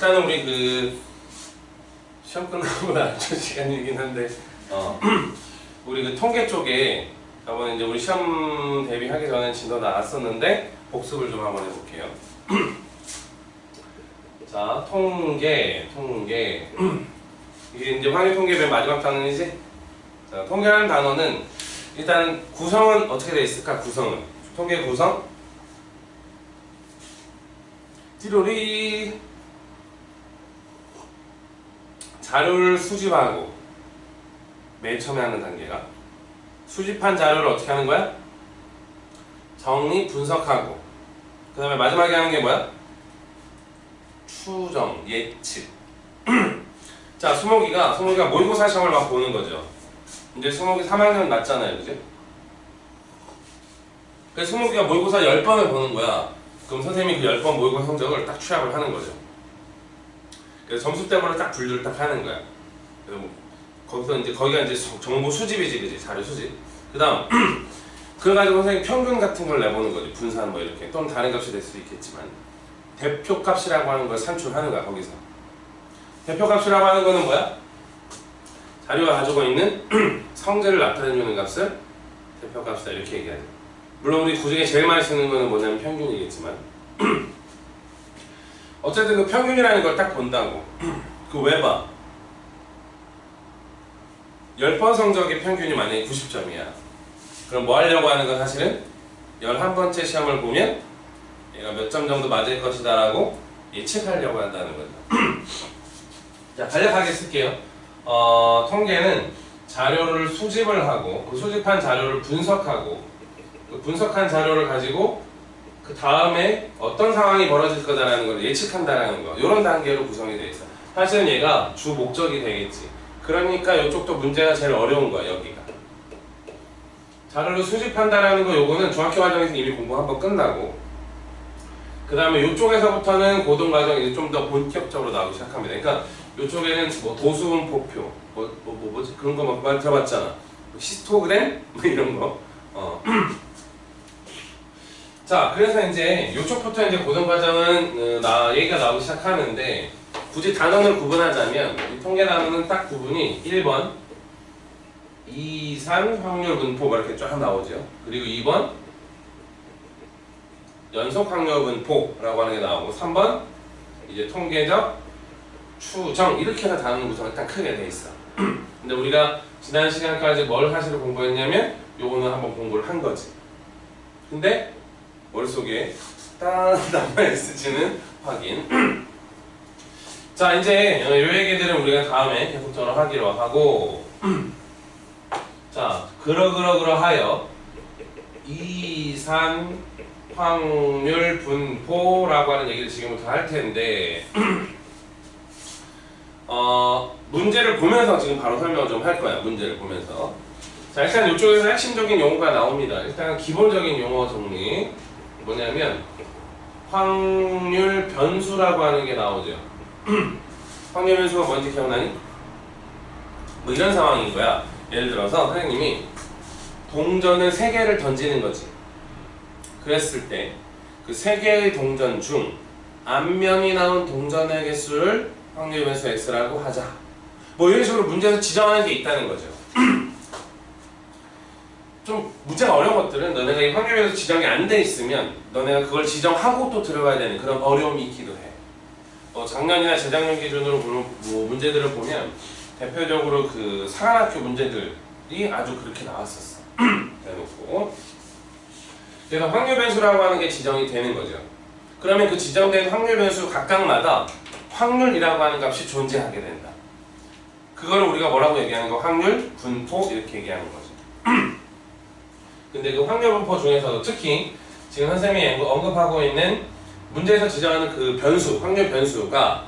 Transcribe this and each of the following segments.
일단은 우리 그 시험 끝나고 나서 시간이긴 한데 우리 그 통계 쪽에 저번에 이제 우리 시험 대비하기 전에 진도 나왔었는데 복습을 좀 한번 해볼게요. 자, 통계 이게 이제 확률 통계 맨 마지막 단원이지? 자, 통계라는 단어는 일단 구성은 어떻게 되어 있을까? 구성은 통계 구성 띠로리 자료를 수집하고 맨 처음에 하는 단계가 수집한 자료를 어떻게 하는 거야? 정리, 분석하고 그 다음에 마지막에 하는 게 뭐야? 추정, 예측. 자, 수목이가 모의고사 시험을 막 보는 거죠. 이제 수목이 3학년 맞잖아요, 그지? 그래서 수목이가 모의고사 10번을 보는 거야. 그럼 선생님이 그 10번 모의고사 성적을 딱 취합을 하는 거죠. 그래서 점수대별로 딱 분류를 딱 하는 거야. 그래서 뭐 거기가 이제 정보 수집이지, 그지? 자료 수집. 그 다음, 그래가지고 선생님 평균 같은 걸 내보는 거지. 분산 뭐 이렇게. 또는 다른 값이 될 수도 있겠지만. 대표값이라고 하는 걸 산출하는 거야, 거기서. 대표값이라고 하는 거는 뭐야? 자료가 가지고 있는 성질을 나타내주는 값을 대표값이다, 이렇게 얘기하죠. 물론 우리 구직에 제일 많이 쓰는 거는 뭐냐면 평균이겠지만 어쨌든 그 평균이라는 걸 딱 본다고. 그 왜 봐? 10번 성적의 평균이 만약에 90점이야. 그럼 뭐 하려고 하는 건 사실은 11번째 시험을 보면 얘가 몇 점 정도 맞을 것이다 라고 예측하려고 한다는 거죠. 자, 간략하게 쓸게요. 통계는 자료를 수집을 하고 그 수집한 자료를 분석하고 그 분석한 자료를 가지고 그 다음에 어떤 상황이 벌어질 거다라는 걸 예측한다라는 거, 이런 단계로 구성이 되어 있어. 사실은 얘가 주 목적이 되겠지. 그러니까 이쪽도 문제가 제일 어려운 거야, 여기가. 자료를 수집한다라는 거, 요거는 중학교 과정에서 이미 공부 한번 끝나고 그 다음에 이쪽에서부터는 고등과정 이제 좀 더 본격적으로 나오기 시작합니다. 그러니까 이쪽에는 뭐 도수분포표, 뭐지 그런 거 막 많이 들어봤잖아. 히스토그램 뭐 이런 거. 자, 그래서 이제 이쪽부터 이제 고등과정은 얘기가 나오기 시작하는데 굳이 단원을 구분하자면 이 통계 단원은 딱 구분이 1번 이산 확률 분포 이렇게 쫙 나오죠. 그리고 2번 연속 확률 분포라고 하는 게 나오고 3번 이제 통계적 추정 이렇게 해서 단원 구성이 딱 크게 돼 있어. 근데 우리가 지난 시간까지 뭘 사실을 공부했냐면 요거는 한번 공부를 한 거지. 근데 머릿속에 딱 남아있을지는 확인. 자, 이제 요 얘기들은 우리가 다음에 계속적으로 하기로 하고 자, 그러하여 이산 확률 분포라고 하는 얘기를 지금부터 할 텐데 문제를 보면서 지금 바로 설명을 좀 할 거야. 문제를 보면서. 자, 일단 이쪽에서 핵심적인 용어가 나옵니다. 일단 기본적인 용어 정리 뭐냐면 확률 변수라고 하는 게 나오죠. 확률 변수가 뭔지 기억나니? 뭐 이런 상황인 거야. 예를 들어서 선생님이 동전을 3개를 던지는 거지. 그랬을 때 그 3개의 동전 중 앞면이 나온 동전의 개수를 확률 변수 x라고 하자. 뭐 이런 식으로 문제에서 지정하는 게 있다는 거죠. 좀 문제가 어려운 것들은 너네가 이 확률 변수 지정이 안 돼 있으면 너네가 그걸 지정하고 또 들어가야 되는 그런 어려움이 있기도 해. 작년이나 재작년 기준으로 뭐 문제들을 보면 대표적으로 그 사관학교 문제들이 아주 그렇게 나왔었어. 대놓고. 그래서 확률 변수라고 하는 게 지정이 되는 거죠. 그러면 그 지정된 확률 변수 각각마다 확률이라고 하는 값이 존재하게 된다. 그거를 우리가 뭐라고 얘기하는 거? 확률 분포 이렇게 얘기하는 거죠. 근데 그 확률 분포 중에서도 특히 지금 선생님이 언급하고 있는 문제에서 지정하는 그 변수, 확률 변수가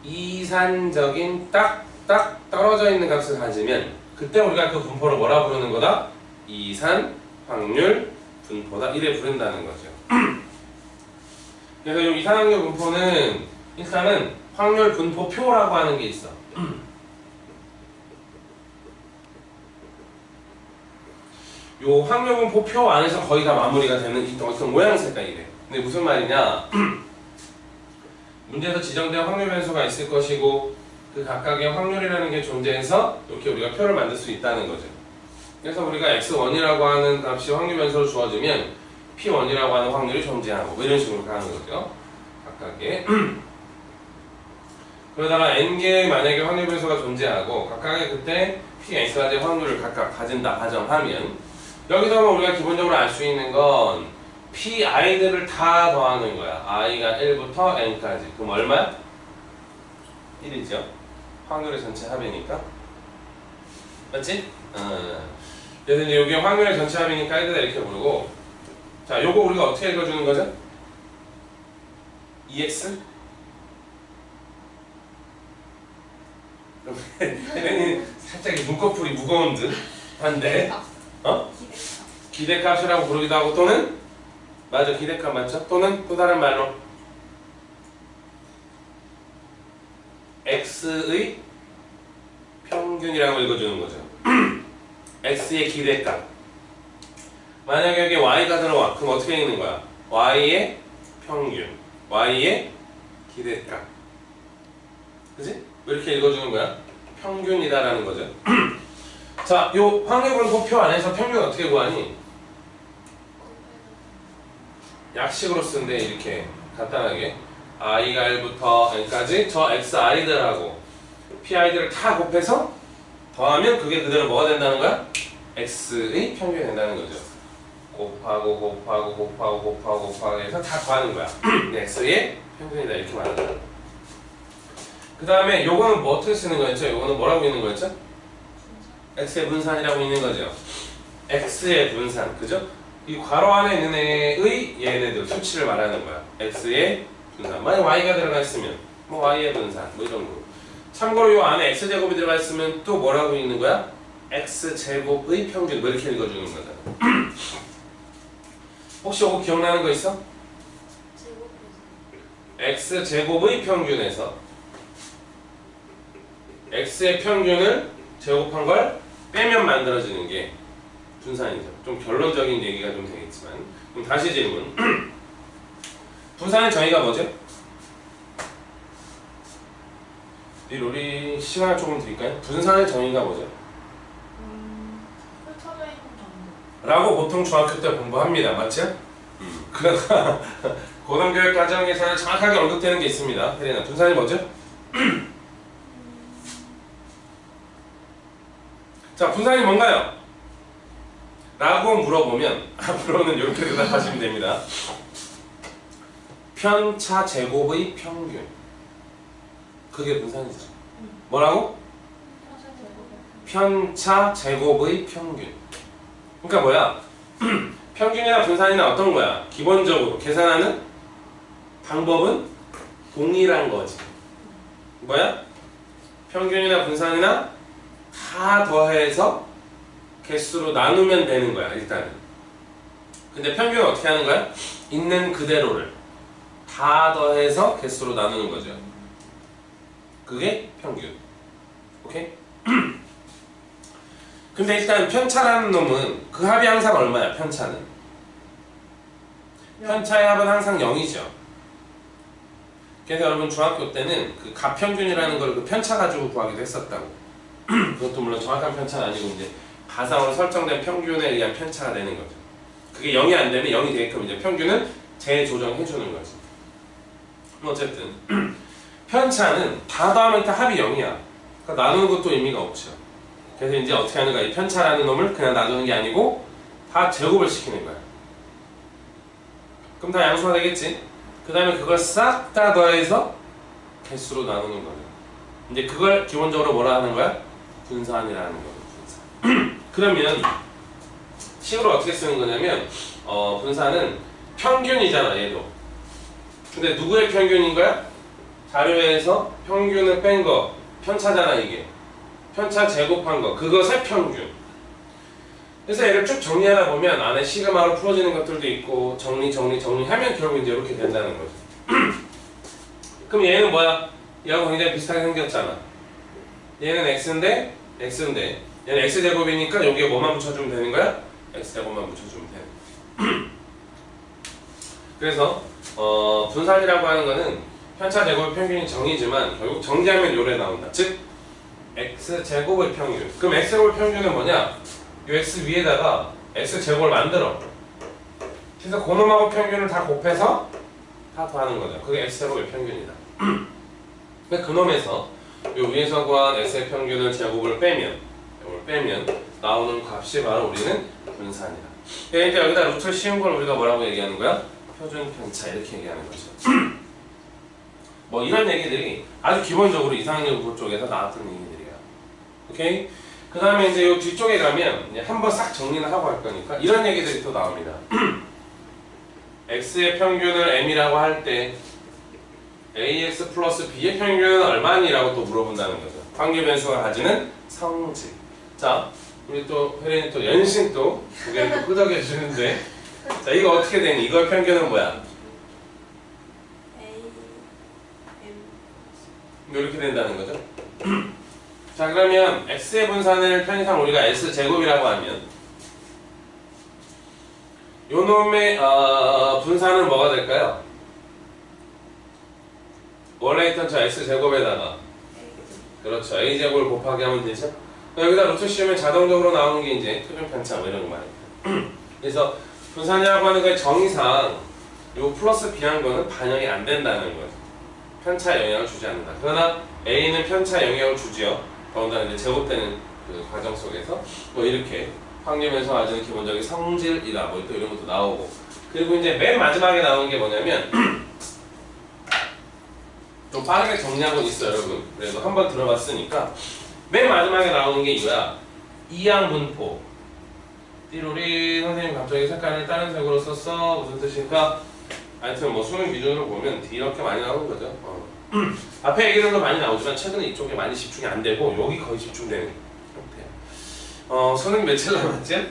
이산적인 딱 떨어져 있는 값을 가지면 그때 우리가 그 분포를 뭐라 부르는 거다? 이산 확률 분포다. 이래 부른다는 거죠. 그래서 이 이산 확률 분포는 일단은 확률 분포표라고 하는 게 있어. 요 확률 분포표 안에서 거의 다 마무리가 되는 어떤 모양 색깔이래. 근데 무슨 말이냐? 문제에서 지정된 확률 변수가 있을 것이고 그 각각의 확률이라는 게 존재해서 이렇게 우리가 표를 만들 수 있다는 거죠. 그래서 우리가 x1이라고 하는 값이 확률 변수로 주어지면 p1이라고 하는 확률이 존재하고 뭐 이런 식으로 가는 거죠. 각각의 그러다가 n개의 만약에 확률 변수가 존재하고 각각의 그때 pn까지의 확률을 각각 가진다 가정하면 여기서 우리가 기본적으로 알 수 있는 건 pi들을 다 더하는 거야. i가 1부터 n까지. 그럼 얼마야? 1이죠. 확률의 전체 합이니까. 맞지? 그래서 이제 여기 확률의 전체 합이니까 1이다 이렇게 부르고 자, 요거 우리가 어떻게 읽어주는 거죠? EX? 혜련이 살짝 눈꺼풀이 무거운 듯 한데 기대값이라고 부르기도 하고 또는 맞아 기대값 맞죠? 또는 또 다른 말로 X의 평균이라고 읽어주는 거죠. X의 기대값 만약에 여기 Y가 들어와 그럼 어떻게 읽는 거야? Y의 평균 Y의 기대값 그치? 왜 이렇게 읽어주는 거야? 평균이다라는 거죠. 자, 요 확률분포표 안에서 평균 어떻게 구하니? 약식으로 쓴데 이렇게 간단하게 i가 1부터 n까지 저 xi들하고 pi들을 다 곱해서 더하면 그게 그대로 뭐가 된다는 거야? x의 평균이 된다는 거죠. 곱하고 해서 다 더하는 거야. x의 평균이다 이렇게 말하는 거야. 그 다음에 요거는 뭐 어떻게 쓰는 거였죠? 요거는 뭐라고 있는 거였죠? x의 분산이라고 있는 거죠. x의 분산, 그죠? 이 괄호 안에 있는 애의 얘네들 수치를 말하는 거야. x의 분산. 만약 y가 들어가 있으면 뭐 y의 분산 뭐 이런 거. 참고로 요 안에 x제곱이 들어가 있으면 또 뭐라고 있는 거야? x제곱의 평균 뭐 이렇게 읽어주는 거잖아. 혹시 요거 기억나는 거 있어? x제곱의 평균에서 x의 평균을 제곱한 걸 빼면 만들어지는 게 분산이죠. 좀 결론적인 얘기가 좀 되겠지만 그럼 다시 질문. 분산의 정의가 뭐죠? 우리 시간을 조금 드릴까요? 분산의 정의가 뭐죠? 라고 보통 중학교 때 공부합니다. 맞죠? 그러나 고등교육 과정에서는 정확하게 언급되는 게 있습니다. 혜린아, 분산이 뭐죠? 자, 분산이 뭔가요? 라고 물어보면 앞으로는 이렇게 대답하시면 됩니다. 편차 제곱의 평균. 그게 분산이죠. 뭐라고? 편차 제곱의 평균. 그러니까 뭐야? 평균이나 분산이나 어떤 거야? 기본적으로 계산하는 방법은 동일한 거지. 뭐야? 평균이나 분산이나 다 더해서 개수로 나누면 되는 거야 일단은. 근데 평균은 어떻게 하는 거야? 있는 그대로를 다 더해서 개수로 나누는 거죠. 그게 평균. 오케이? 근데 일단 편차라는 놈은 그 합이 항상 얼마야? 편차는 편차의 합은 항상 0이죠. 그래서 여러분 중학교 때는 그 가평균이라는 걸 그 편차 가지고 구하기도 했었다고. 그것도 물론 정확한 편차는 아니고 이제 가상으로 설정된 평균에 의한 편차가 되는 거죠. 그게 0이 안 되면 0이 되게끔 이제 평균은 재조정해 주는 거지. 어쨌든 편차는 다 더하면 일단 합이 0이야. 그러니까 나누는 것도 의미가 없죠. 그래서 이제 어떻게 하는가? 이 편차라는 놈을 그냥 나누는 게 아니고 다 제곱을 시키는 거야. 그럼 다 양수가 되겠지? 그 다음에 그걸 싹 다 더해서 개수로 나누는 거죠. 이제 그걸 기본적으로 뭐라 하는 거야? 분산이라는 거죠. 분산. 그러면 식으로 어떻게 쓰는 거냐면 분산은 평균이잖아 얘도. 근데 누구의 평균인 거야? 자료에서 평균을 뺀 거 편차잖아 이게. 편차 제곱한 거 그것의 평균. 그래서 얘를 쭉 정리하다 보면 안에 시그마로 풀어지는 것들도 있고 정리하면 결국 이제 이렇게 된다는 거죠. 그럼 얘는 뭐야? 얘하고 굉장히 비슷하게 생겼잖아. 얘는 x인데 얘는 x제곱이니까 여기에 뭐만 붙여주면 되는 거야? x제곱만 붙여주면 되는 거지. 그래서 분산이라고 하는 거는 편차 제곱의 평균이 정이지만 결국 정리하면 요래 나온다. 즉 x제곱의 평균. 그럼 x제곱의 평균은 뭐냐? 이 x 위에다가 x제곱을 만들어. 그래서 고놈하고 평균을 다 곱해서 다 더하는 거죠. 그게 x제곱의 평균이다. 그러니까 그놈에서 요 위에서 구한 x의 평균을 제곱을 빼면 나오는 값이 바로 우리는 분산이다. 그러니까 여기다 루트를 씌운 걸 우리가 뭐라고 얘기하는 거야? 표준 편차 이렇게 얘기하는 거죠. 뭐 이런 얘기들이 아주 기본적으로 이상연구 쪽에서 나왔던 얘기들이야. 오케이? 그 다음에 이제 요 뒤쪽에 가면 이제 한번 싹 정리를 하고 할 거니까 이런 얘기들이 또 나옵니다. x의 평균을 m이라고 할 때 ax 플러스 b의 평균은 얼마니라고 또 물어본다는 거죠. 확률 변수가 가지는 성질. 자, 우리 또 혜린이 또 연신 또 고개를 또 끄덕여 주는데, 자 이거 어떻게 되니? 이거의 평균은 뭐야? 이렇게 된다는 거죠. 자 그러면 x의 분산을 편의상 우리가 x제곱이라고 하면 요 놈의 분산은 뭐가 될까요? 원래 있던 저 x제곱에다가 그렇죠 a제곱을 곱하기 하면 되죠. 여기다 루트 씌우면 자동적으로 나오는 게 이제 표준 편차 뭐 이런 거 말입니다. 그래서 분산이라고 하는 게 정의상 요 플러스 b한 거는 반영이 안 된다는 거죠. 편차 영향을 주지 않는다. 그러나 a는 편차 영향을 주지요. 더군다나 이제 제곱되는 그 과정 속에서 뭐 이렇게 확률면서 가지는 기본적인 성질이다. 뭐 또 이런 것도 나오고. 그리고 이제 맨 마지막에 나오는 게 뭐냐면 좀 빠르게 정리하고 있어요, 여러분. 그래도 한번 들어봤으니까 맨 마지막에 나오는 게 이거야. 이항분포. 띠로리 선생님 갑자기 색깔을 다른 색으로 썼어. 무슨 뜻일까? 하여튼 뭐 수능 기준으로 보면 이렇게 많이 나오는 거죠. 앞에 얘기들도 많이 나오지만 최근에 이쪽에 많이 집중이 안 되고 여기 거의 집중되는 형태야. 수능 며칠 남았지?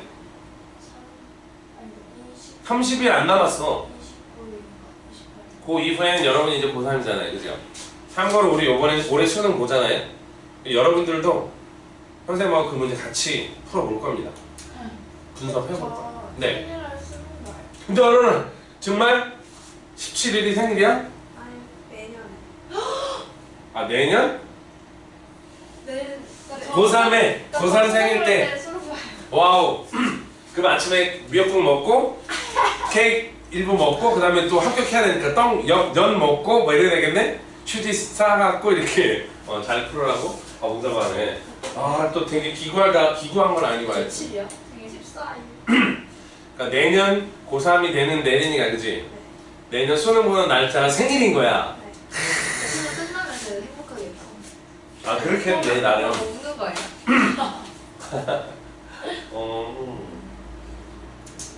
30일 안 남았어. 그 이후에는 여러분이 이제 고3이잖아요, 그죠? 참고로 우리 요번에 올해 수능 보잖아요. 여러분들도 선생님하고 그 문제 같이 풀어볼 겁니다. 분석해볼 거야. 네. 근데 너는 정말 17일이 생일이야? 아니, 내년에. 아 내년? 내년. 고3 생일 때. 와우. 그럼 아침에 미역국 먹고 케이크 일부 먹고 그 다음에 또 합격해야 되니까 연 먹고 뭐 이래야 되겠네? 휴지 싸갖고 이렇게 잘 풀으라고? 봉사반에 또 되게 기구한 건 아니고 알지? 17이요? 생일 14일. 그러니까 내년 고3이 되는 내년이가 그지? 네. 내년 수능 보는 날짜가 생일인 거야. 네. 수능 끝나면 제가 행복하겠죠. 아 그렇겠네 나름. 먹는 거예요.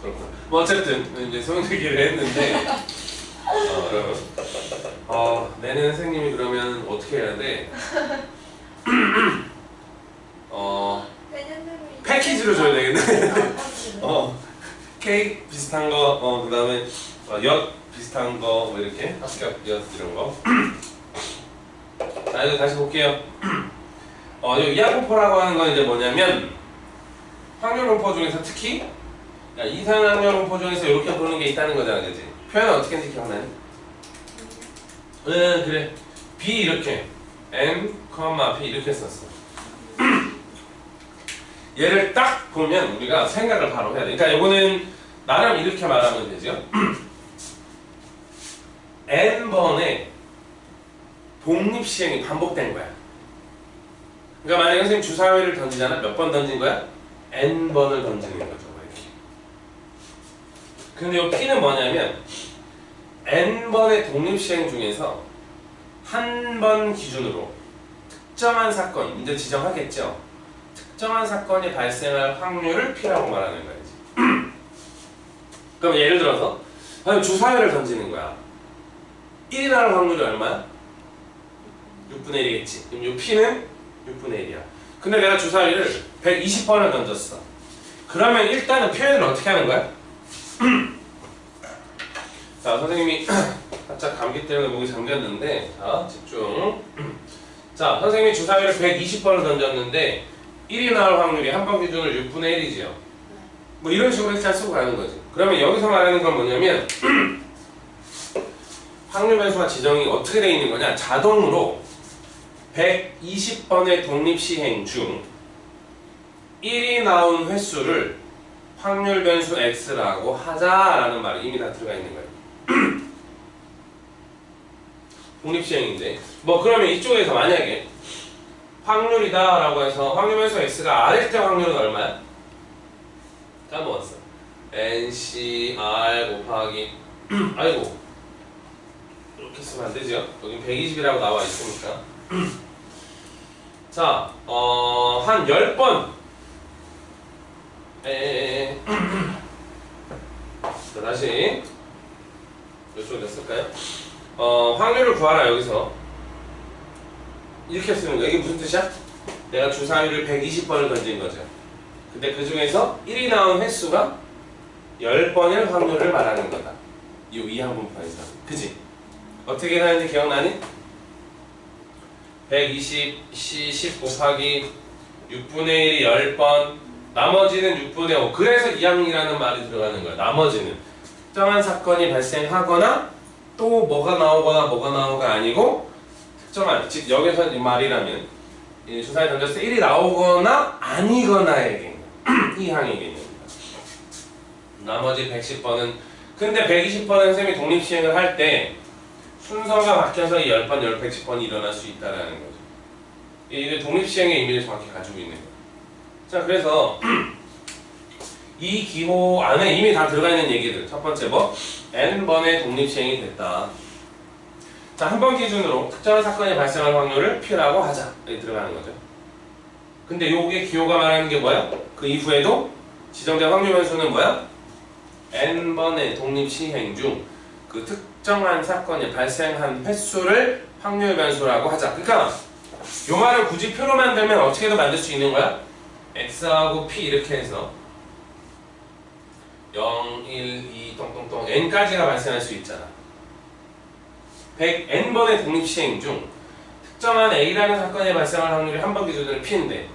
그렇구나. 뭐 어쨌든 이제 수능 얘기를 했는데 여러분 내년 선생님이 그러면 어떻게 해야 돼? 패키지로 줘야 되겠네. 케이크 비슷한 거, 그 다음에 엿 비슷한 거, 뭐 이렇게 합격 엿 이런 거. 자, 이제 다시 볼게요. 이 이하분포라고 하는 건 이제 뭐냐면 확률분포 중에서 특히 이상확률분포 중에서 이렇게 보는 게 있다는 거잖아, 그지? 표현은 어떻게 했는지 기억나니? 그래. B 이렇게 M, B 이렇게 썼어. 얘를 딱 보면 우리가 생각을 바로 해야 돼. 그러니까 이거는 나름 이렇게 말하면 되죠. N번의 독립시행이 반복된 거야. 그러니까 만약에 선생님 주사위를 던지잖아. 몇 번 던진 거야? N번을 던지는 거죠. 이렇게. 근데 이 P는 뭐냐면 N번의 독립시행 중에서 한 번 기준으로 특정한 사건, 문제 지정하겠죠. 특정한 사건이 발생할 확률을 P라고 말하는 거야지. 그럼 예를 들어서 주사위를 던지는 거야. 1이 나올 확률이 얼마야? 6분의 1이겠지. 그럼 이 P는 6분의 1이야. 근데 내가 주사위를 120번을 던졌어. 그러면 일단은 표현을 어떻게 하는 거야? 자, 선생님이 살짝 감기 때문에 목이 잠겼는데 자, 집중. 자, 선생님이 주사위를 120번을 던졌는데 1이 나올 확률이 한 번 기준으로 6분의 1이지요. 뭐 이런 식으로 잘 쓰고 가는 거지. 그러면 여기서 말하는 건 뭐냐면 확률 변수가 지정이 어떻게 되어 있는 거냐? 자동으로 120번의 독립시행 중 1이 나온 횟수를 확률 변수 x라고 하자라는 말이 이미 다 들어가 있는 거예요. 독립시행인데 뭐 그러면 이쪽에서 만약에 확률이다 라고 해서 확률 변수 x가 r일 때 확률은 얼마야? 까먹었어. NCR 곱하기 아이고 이렇게 쓰면 안 되죠? 여기 120이라고 나와 있으니까 자, 한 10번 자, 다시 이쪽에 냈을까요? 확률을 구하라 여기서 이렇게 쓰는 거야. 이게 무슨 뜻이야? 내가 주사위를 120번을 던진 거죠. 근데 그 중에서 1이 나온 횟수가 10번일 확률을 말하는 거다. 이 이항분법에서. 그지? 어떻게 하는지 기억나니? 120, C 10 곱하기 6분의 1이 10번, 나머지는 6분의 5. 그래서 이항이라는 말이 들어가는 거야. 나머지는. 특정한 사건이 발생하거나 또 뭐가 나오거나 아니고 특정한, 즉 여기서 이 말이라면 이 주사위 던졌을 때 1이 나오거나 아니거나의 개념. 이항의 개념입니다. 나머지 110번은 근데 120번은 선생님이 독립시행을 할 때 순서가 바뀌어서 이 10번, 110번이 일어날 수 있다는 거죠. 이게 독립시행의 의미를 정확히 가지고 있는 거예요. 자, 그래서 이 기호 안에 이미 다 들어가 있는 얘기들. 첫 번째 뭐? n번의 독립시행이 됐다. 자, 한 번 기준으로 특정한 사건이 발생할 확률을 P라고 하자. 여기 들어가는 거죠. 근데 요게 기호가 말하는 게 뭐야? 그 이후에도 지정된 확률 변수는 뭐야? n번의 독립시행 중 그 특정한 사건이 발생한 횟수를 확률 변수라고 하자. 그러니까 요 말을 굳이 표로 만들면 어떻게든 만들 수 있는 거야? x하고 p 이렇게 해서 0, 1, 2, 똥똥똥 n까지가 발생할 수 있잖아. 100n번의 독립시행 중 특정한 a라는 사건이 발생할 확률이 한 번 기준으로 p인데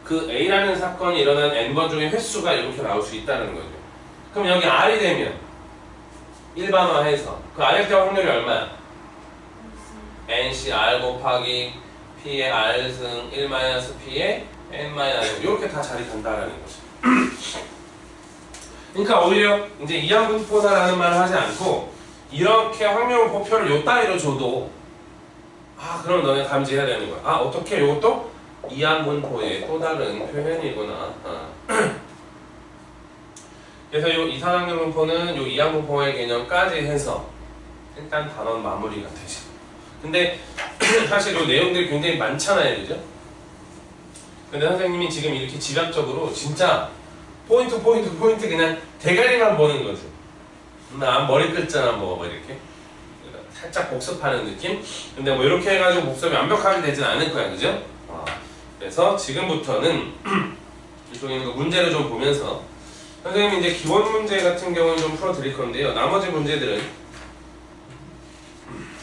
그 a라는 사건이 일어난 n번 중에 횟수가 이렇게 나올 수 있다는 거죠. 그럼 여기 r이 되면 일반화해서 그 r일 때 확률이 얼마야? nc r 곱하기 p의 r승 1-p의 n-1 이렇게 다 자리 간다라는 거죠. 그러니까 오히려 이제 이항분포다라는 말을 하지 않고 이렇게 확률분포표를 요 따위로 줘도 그럼 너네 감지해야 되는 거야. 어떻게 요것도 이항분포의 또 다른 표현이구나. 그래서 요 이산항률분포는 요 이항분포의 개념까지 해서 일단 단원 마무리가 되죠. 근데 사실 요 내용들이 굉장히 많잖아요, 그죠? 근데 선생님이 지금 이렇게 집약적으로 진짜 포인트 그냥 대가리만 보는 거지. 나 머리 끝자나 뭐 이렇게 살짝 복습하는 느낌? 근데 뭐 이렇게 해가지고 복습이 완벽하게 되진 않을 거야, 그죠? 그래서 지금부터는 이쪽에 있는 거 문제를 좀 보면서 선생님이 이제 기본 문제 같은 경우는 좀 풀어드릴 건데요. 나머지 문제들은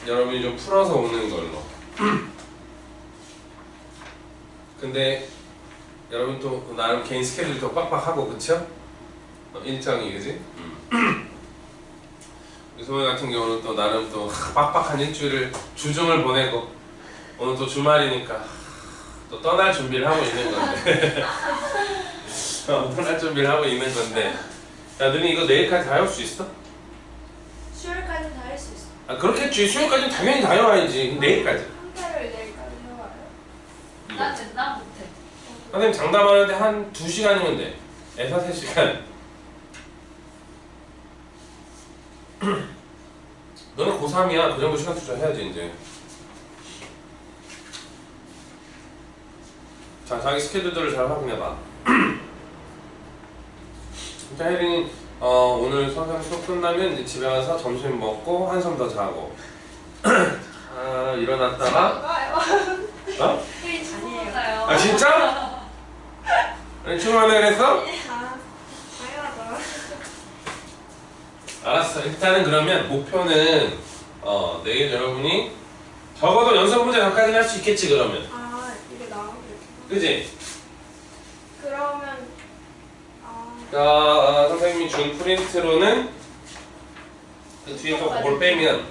여러분이 좀 풀어서 오는 걸로. 근데 여러분 또 나름 개인 스케줄도 빡빡하고 그쵸? 일정이 그지? 유소매 같은 경우는 또 나름 또 빡빡한 일주일을 주중을 보내고 오늘 또 주말이니까 또 떠날 준비를 하고 있는 건데 떠날 준비를 하고 있는 건데 야 너네 이거 내일까지 다 해올 수 있어? 수요일까지 다 할 수 있어. 그렇겠지. 수요일까지는 당연히 다 해와야지. 내일까지. 한 달을 내일까지 해와요? 난 못해. 선생님 장담하는데 한 2시간이면 돼. 3시간. 너는 고3이야. 그 정도 시간 투자해야지 이제. 자, 자기 스케줄들을 잘 확인해봐. 진짜 혜린이 오늘 선생님 수업 끝나면 이제 집에 가서 점심 먹고 한숨 더 자고 일어났다가 어? 아니에요. 진짜? 아니 출근을 그랬어? 당연하죠. 알았어. 일단은 그러면 목표는 내일 여러분이 적어도 연습 문제 몇까지는 할 수 있겠지 그러면. 이게 나오고 이렇게. 그지? 그러면 선생님이 준 프린트로는 그 뒤에 거 그걸 빼면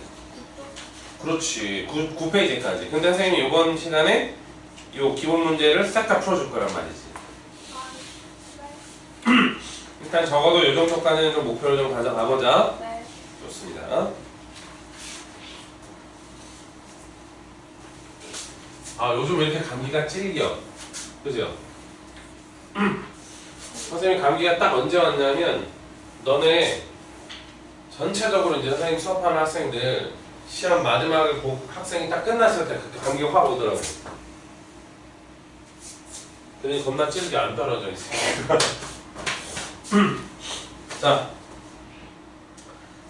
그렇지. 9페이지까지. 근데 선생님이 이번 시간에 요 기본 문제를 싹 다 풀어줄 거란 말이지. 일단 적어도 요 정도까지는 좀 목표를 좀 가져가보자. 네. 좋습니다. 아, 요즘 왜 이렇게 감기가 찔겨? 그죠? 선생님 감기가 딱 언제 왔냐면 너네 전체적으로 이제 선생님 수업하는 학생들 시험 마지막에 학생이 딱 끝났을 때 그때 감기가 확 오더라고. 그러니 겁나 찔게 안 떨어져 있어. 자,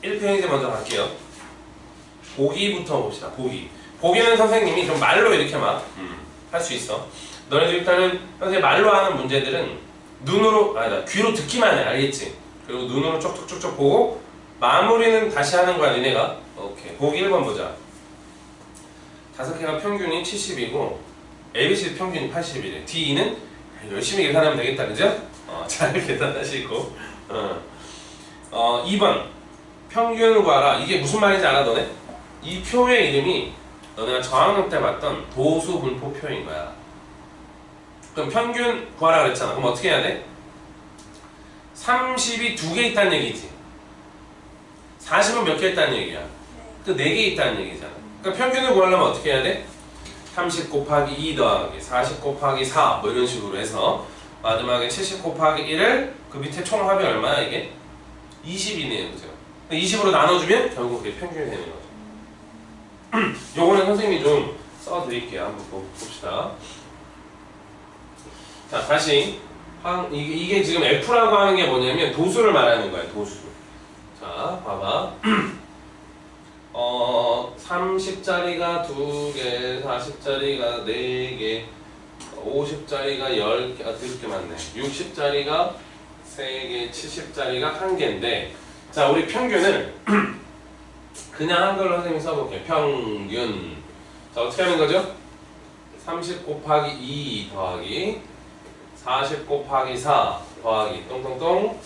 1페이지 먼저 갈게요. 보기부터 봅시다. 보기. 보기는 선생님이 좀 말로 이렇게 막 할 수 있어. 너네들 일단은 선생님 말로 하는 문제들은 눈으로, 아니다, 귀로 듣기만 해. 알겠지? 그리고 눈으로 쪽쪽쪽쪽 보고 마무리는 다시 하는 거야, 니네가. 오케이. 보기 1번 보자. 5개가 평균이 70이고 ABC 평균이 81이래. D는 열심히 계산하면 되겠다, 그죠? 잘 계산하시고. 2번 평균 구하라. 이게 무슨 말인지 알아, 너네? 이 표의 이름이 너네가 저학년 때 봤던 도수분포표인 거야. 그럼 평균 구하라 그랬잖아. 그럼 어떻게 해야 돼? 30이 2개 있다는 얘기지. 40은 몇 개 있다는 얘기야? 그 4개 있다는 얘기잖아. 그러니까 평균을 구하려면 어떻게 해야 돼? 30 곱하기 2 더하기 40 곱하기 4 뭐 이런 식으로 해서 마지막에 70 곱하기 1을 그 밑에 총 합이 얼마야 이게? 20이네요. 그죠? 20으로 나눠주면 결국 그게 평균이 되는 거죠. 요거는 선생님이 좀 써드릴게요. 한번 봅시다. 자, 다시 이게 지금 F라고 하는 게 뭐냐면 도수를 말하는 거야. 도수. 자, 봐봐. 30짜리가 2개, 40짜리가 4개, 50짜리가 10개, 되게 많네. 60짜리가 3개, 70짜리가 1개인데, 자, 우리 평균을 그냥 한글로 선생님이 써볼게요. 평균. 자, 어떻게 하는 거죠? 30 곱하기 2 더하기 40 곱하기 4 더하기 똥똥똥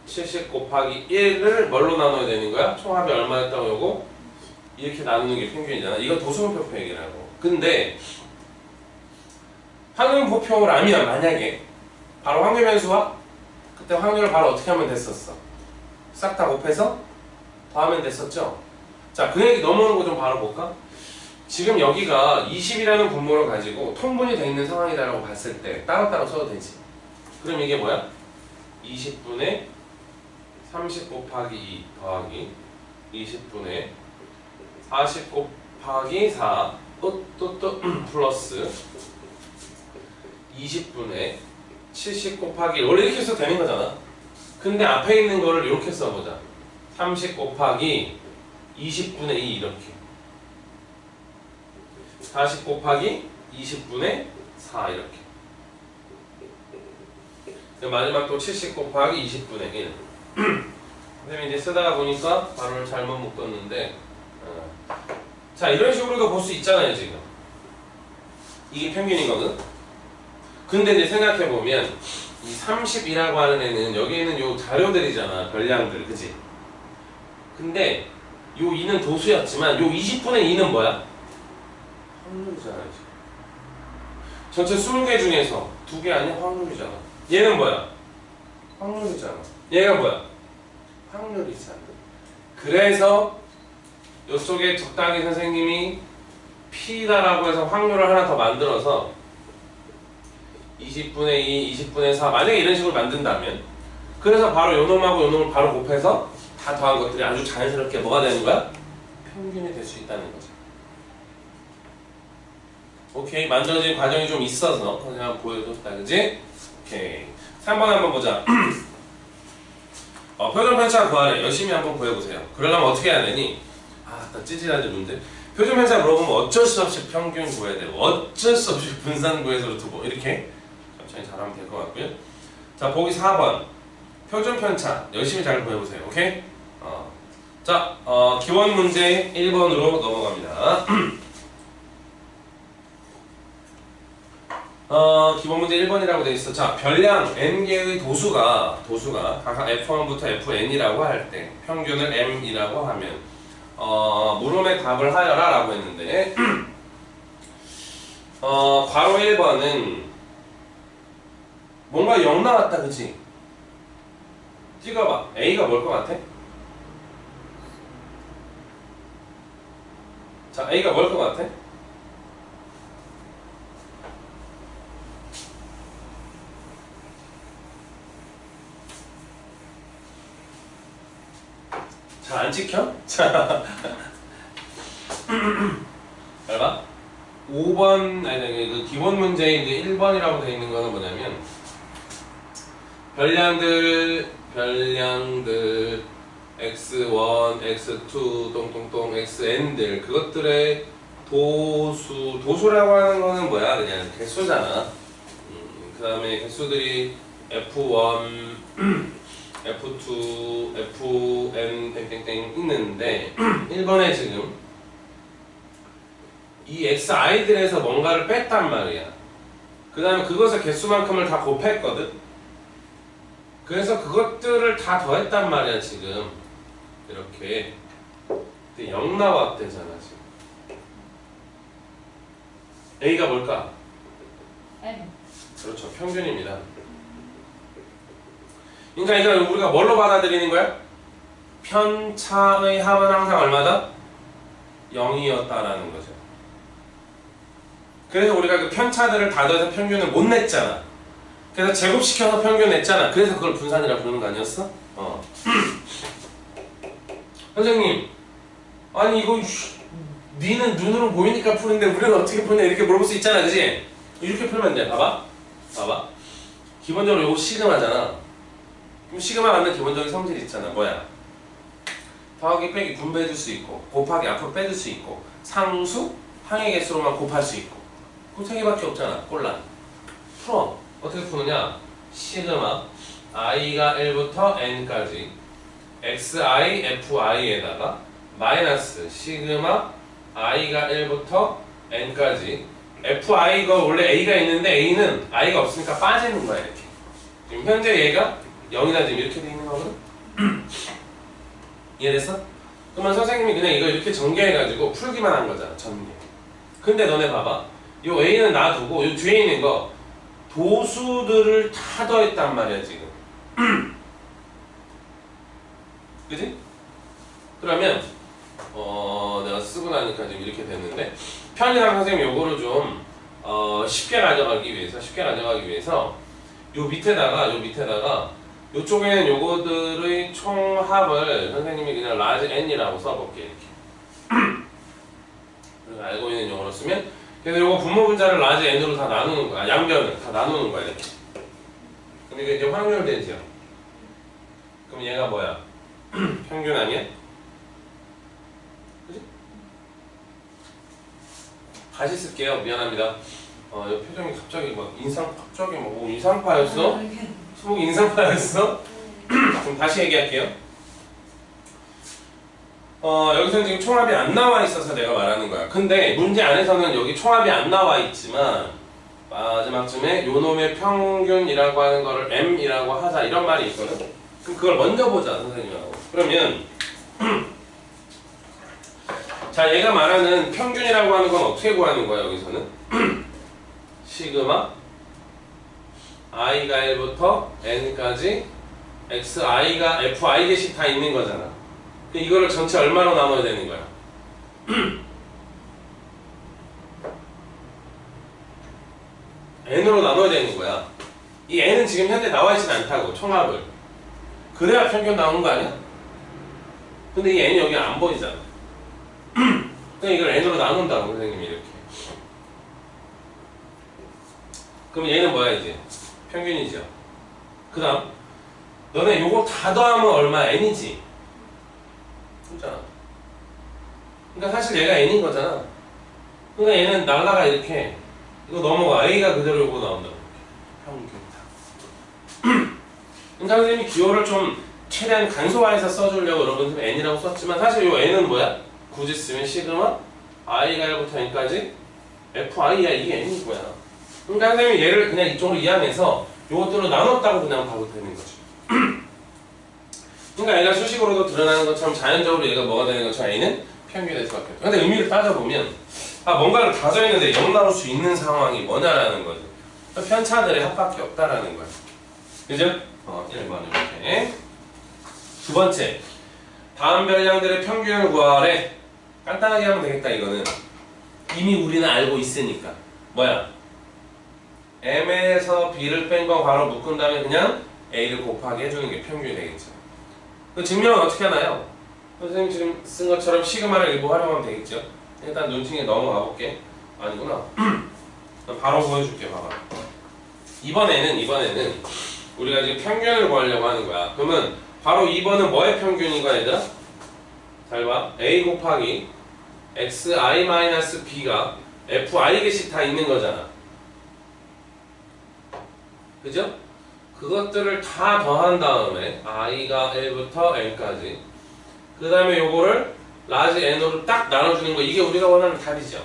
70 곱하기 1을 뭘로 나눠야 되는 거야? 총합이 얼마였다고 요거? 이렇게 나누는 게 평균이잖아. 이거 도수분포표 얘기라고. 근데 확률분포표라면 만약에 바로 확률변수와 그때 확률을 바로 어떻게 하면 됐었어? 싹 다 곱해서 더하면 됐었죠? 자, 그 얘기 넘어오는 거 좀 바로 볼까? 지금 여기가 20이라는 분모를 가지고 통분이 되어 있는 상황이다라고 봤을 때 따로따로 써도 되지. 그럼 이게 뭐야? 20분의 30 곱하기 2 더하기 20분의 40 곱하기 4 또 플러스 20분의 70 곱하기 1 원래 이렇게 써도 되는 거잖아. 근데 앞에 있는 거를 이렇게 써보자. 30 곱하기 20분의 2 이렇게 40 곱하기 20분의 4 이렇게 마지막 또 70 곱하기 20분의 1 선생님이 이제 쓰다가 보니까 발음을 잘못 묶었는데 자 이런 식으로도 볼 수 있잖아요 지금 이게 평균이거든. 근데 이제 생각해보면 이 30이라고 하는 애는 여기 있는 요 자료들이잖아 별량들 그치? 근데 요 2는 도수였지만 요 20분의 2는 뭐야? 확률이잖아 지금. 전체 20개 중에서 2개 아니야? 확률이잖아. 얘는 뭐야? 확률이잖아. 얘가 뭐야? 확률이잖아. 그래서 요쪽에 적당히 선생님이 P다라고 해서 확률을 하나 더 만들어서 20분의 2, 20분의 4 만약에 이런 식으로 만든다면 그래서 바로 요 놈하고 요 놈을 바로 곱해서 다 더한 것들이 아주 자연스럽게 뭐가 되는 거야? 평균이 될 수 있다는 거죠. 오케이 만들어진 과정이 좀 있어서 그냥 한번 보여줬다 그지? 오케이 3번 한번 보자. 표준 편차 구하래. 열심히 한번 구해보세요. 그러려면 어떻게 해야 되니? 나 찌질하지 문제. 표준 편차 물어보면 어쩔 수 없이 평균 구해야 되고 어쩔 수 없이 분산 구해서 두고 이렇게 천천히 잘하면 될 것 같고요. 자 보기 4번 표준 편차 열심히 잘 구해보세요. 오케이? 자 기본 문제 1번으로 넘어갑니다. 기본 문제 1번이라고 되어 있어. 자, 별량 n개의 도수가 각각 f1부터 fn이라고 할 때 평균을 m이라고 하면 물음의 답을 하여라 라고 했는데 괄호 1번은 뭔가 0 나왔다 그치? 찍어봐. A가 뭘 것 같아? 자, A가 뭘 것 같아? 자, 안 찍혀? 자, 잘 봐. 5번, 아니, 그 기본 문제인데 1번이라고 되어 있는 거는 뭐냐면, 별량들, x1, x2, 똥똥똥, xn들, 그것들의 도수라고 하는 거는 뭐야? 그냥 개수잖아. 그 다음에 개수들이 f1, f2, fn 땡땡땡 있는데 1번에 지금 이 xi들에서 뭔가를 뺐단 말이야. 그 다음에 그것의 개수만큼을 다 곱했거든. 그래서 그것들을 다 더했단 말이야 지금. 이렇게. 근데 0 나왔대잖아 지금. A가 뭘까? M. 그렇죠, 평균입니다. 그러니까 이걸 우리가 뭘로 받아들이는 거야? 편차의 합은 항상 얼마다? 0이었다라는 거죠. 그래서 우리가 그 편차들을 다 더해서 평균을 못 냈잖아. 그래서 제곱시켜서 평균 냈잖아. 그래서 그걸 분산이라고 부르는 거 아니었어? 선생님, 아니 이거 니는 눈으로 보이니까 푸는데 우리는 어떻게 푸냐 이렇게 물어볼 수 있잖아, 그지? 이렇게 풀면 돼. 봐봐. 기본적으로 이거 시그마잖아. 그럼 시그마 갖는 기본적인 성질이 있잖아. 뭐야? 더하기 빼기 분배해줄 수 있고, 곱하기 앞으로 빼줄 수 있고, 상수 항의 개수로만 곱할 수 있고. 그 세 개밖에 없잖아. 꼴란. 풀어. 어떻게 푸느냐? 시그마 i가 1부터 n까지 xi fi에다가 마이너스 시그마 i가 1부터 n까지 fi가 원래 a가 있는데 a는 i가 없으니까 빠지는 거야 이렇게. 지금 현재 얘가 0이다 지금 이렇게 돼 있는 거거든? 이해됐어? 그러면 선생님이 그냥 이거 이렇게 전개해가지고 풀기만 한 거잖아, 전개. 근데 너네 봐봐. 요 a는 놔두고 요 뒤에 있는 거 도수들을 다 더했단 말이야 지금. 그지? 그러면 내가 쓰고 나니까 지금 이렇게 됐는데 편의상 선생님 요거를 좀 쉽게 가져가기 위해서 요 밑에다가 요쪽에는 요거들의 총합을 선생님이 그냥 라지 n이라고 써볼게 이렇게. 그리고 알고 있는 용어로 쓰면 그래서 요거 분모 분자를 라지 n으로 다 나누는 거야. 양변을 다 나누는 거야 이렇게. 그럼 이게 이제 확률되지요. 그럼 얘가 뭐야? 평균 아니야? 그지? 다시 쓸게요. 미안합니다. 이 표정이 갑자기 막 인상파였어? 수목이 인상파였어? 그럼 다시 얘기할게요. 여기서는 지금 총합이 안 나와 있어서 내가 말하는 거야. 근데 문제 안에서는 여기 총합이 안 나와 있지만 마지막쯤에 요놈의 평균이라고 하는 거를 m이라고 하자 이런 말이 있거든. 그럼 그걸 먼저 보자 선생님하고. 그러면 자 얘가 말하는 평균이라고 하는 건 어떻게 구하는 거야 여기서는? 시그마 i가 1부터 n까지 xi가 fi 개씩 다 있는 거잖아. 이거를 전체 얼마로 나눠야 되는 거야? n으로 나눠야 되는 거야. 이 n은 지금 현재 나와 있진 않다고 총합을. 그래야 평균 나오는 거 아니야? 근데 이 n이 여기 안 보이잖아. 그러니까 이걸 n으로 나눈다고 선생님이 이렇게. 그럼 얘는 뭐야 이제? 평균이죠. 그 다음 너네 요거 다 더하면 얼마? n이지? 그렇잖아. 그러니까 사실 얘가 n인 거잖아. 그러니까 얘는 날라가 이렇게 이거 넘어가. a가 그대로 요거 나온다고. 평균. 그러니까 선생님이 기호를 좀 최대한 간소화해서 써주려고 여러분 n이라고 썼지만 사실 요 n은 뭐야? 굳이 쓰면 시그마 i가 1부터 n까지 fi야. 이게 n인 거야. 그러니까 선생님이 얘를 그냥 이쪽으로 이항해서 요것들로 나눴다고 그냥 봐도 되는 거지. 그러니까 얘가 수식으로도 드러나는 것처럼 자연적으로 얘가 뭐가 되는 것처럼 A는 평균이 될 수밖에 없죠. 근데 의미를 따져보면 뭔가를 가져있는데 0 나올 수 있는 상황이 뭐냐라는 거죠. 편차들의 합밖에 없다라는 거예요. 그죠? 1번 이렇게. 두 번째, 다음 별량들의 평균을 구하래. 간단하게 하면 되겠다. 이거는 이미 우리는 알고 있으니까 뭐야? M에서 B를 뺀 거 바로 묶은 다음에 그냥 A를 곱하기 해주는 게 평균이 되겠죠. 그 증명은 어떻게 하나요? 선생님 지금 쓴 것처럼 시그마를 일부 활용하면 되겠죠. 일단 눈팅에 넘어가 볼게. 아니구나. 바로 보여줄게. 봐봐. 이번에는 우리가 지금 평균을 구하려고 하는 거야. 그러면 바로 2번은 뭐의 평균인가 얘들아? 잘 봐. A 곱하기 xi-b가 fi 개씩 다 있는 거잖아. 그죠? 그것들을 다 더한 다음에 i가 1부터 n까지 그 다음에 요거를 라지 n으로 딱 나눠주는 거, 이게 우리가 원하는 답이죠.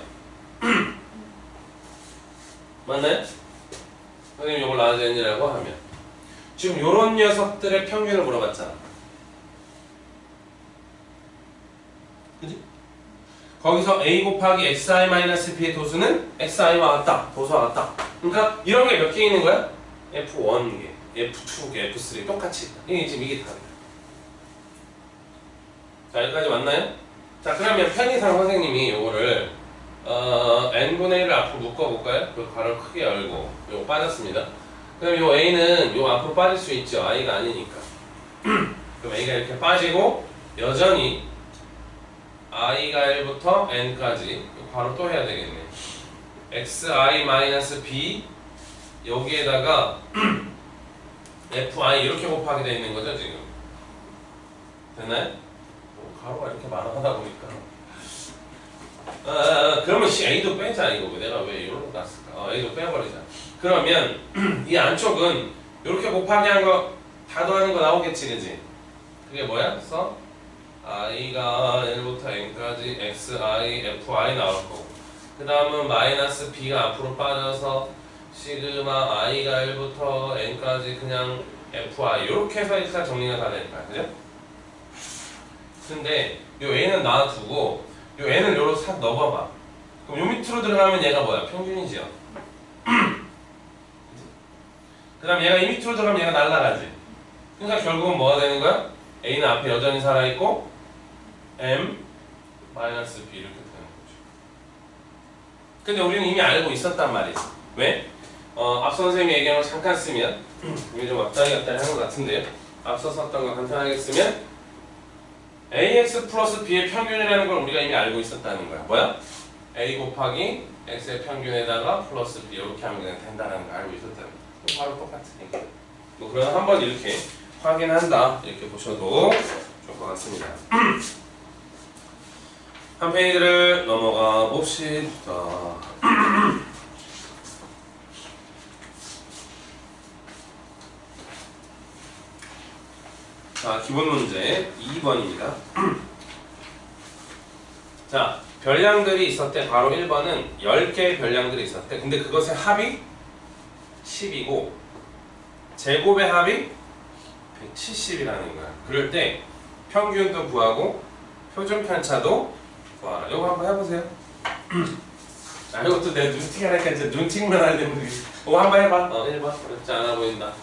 맞나요? 선생님 요걸 라지 n이라고 하면 지금 요런 녀석들의 평균을 물어봤잖아. 그지? 거기서 a 곱하기 xi-b의 도수는 xi와 같다. 도수와 같다. 그러니까 이런 게 몇 개 있는 거야? F1개, F2개, F3 똑같이 있다. 이게 답이야. 자, 여기까지 맞나요? 자, 그러면 편의상 선생님이 요거를 n분의 1을 앞으로 묶어볼까요? 그 괄호 크게 열고 요거 빠졌습니다. 그럼 요 a는 요 앞으로 빠질 수 있죠. i가 아니니까. 그럼 a가 이렇게 빠지고 여전히 i가 1부터 n까지 괄호 또 해야 되겠네. xi-b 여기에다가 fi 이렇게 곱하게 되어 있는 거죠 지금. 됐나요? 가로가 이렇게 많아 하다 보니까 그러면 a도 빼자. 이거 내가 왜 이걸로 놨을까? a도 빼버리자. 그러면 이 안쪽은 이렇게 곱하기 한 거 다 더하는 거 나오겠지, 그지? 그게 뭐야? 써? i가 1부터 n까지 xi, fi 나올 거고 그 다음은 마이너스 b가 앞으로 빠져서 시그마 i가 1부터 n까지 그냥 fi 이렇게 해서 일단 정리가 다 될 거야, 그죠? 근데 요 a는 놔두고 요 n을 요로 싹 넣어봐봐. 그럼 요 밑으로 들어가면 얘가 뭐야? 평균이지요. 그 다음 얘가 이 밑으로 들어가면 얘가 날아가지. 그러니까 결국은 뭐가 되는 거야? a는 앞에 여전히 살아있고 m 마이너스 b 이렇게 되는 거죠. 근데 우리는 이미 알고 있었단 말이지. 왜? 앞서 선생님이 얘기한 걸 잠깐 쓰면 이게 좀 앞다리 하는 것 같은데요. 앞서 썼던 거 간단하게 쓰면 ax 플러스 b의 평균이라는 걸 우리가 이미 알고 있었다는 거야. 뭐야? a 곱하기 x의 평균에다가 플러스 b 이렇게 하면 그냥 된다는 걸 알고 있었다는 거야. 바로 똑같으니까. 뭐 그럼 한번 이렇게 확인한다 이렇게 보셔도 좋을 것 같습니다. 한 페이지를 넘어가 봅시다. 자, 기본 문제 2번입니다. 자, 별량들이 있었대. 바로 1번은 10개의 별량들이 있었대. 근데 그것의 합이 10이고 제곱의 합이 170이라는 거야. 그럴 때 평균도 구하고 표준 편차도 구하라. 이거 한번 해보세요. 이것도 내 눈팅 하니까 이제 눈팅만 하려면 이거 한번 해봐. 1번. 그렇지 않아 보인다.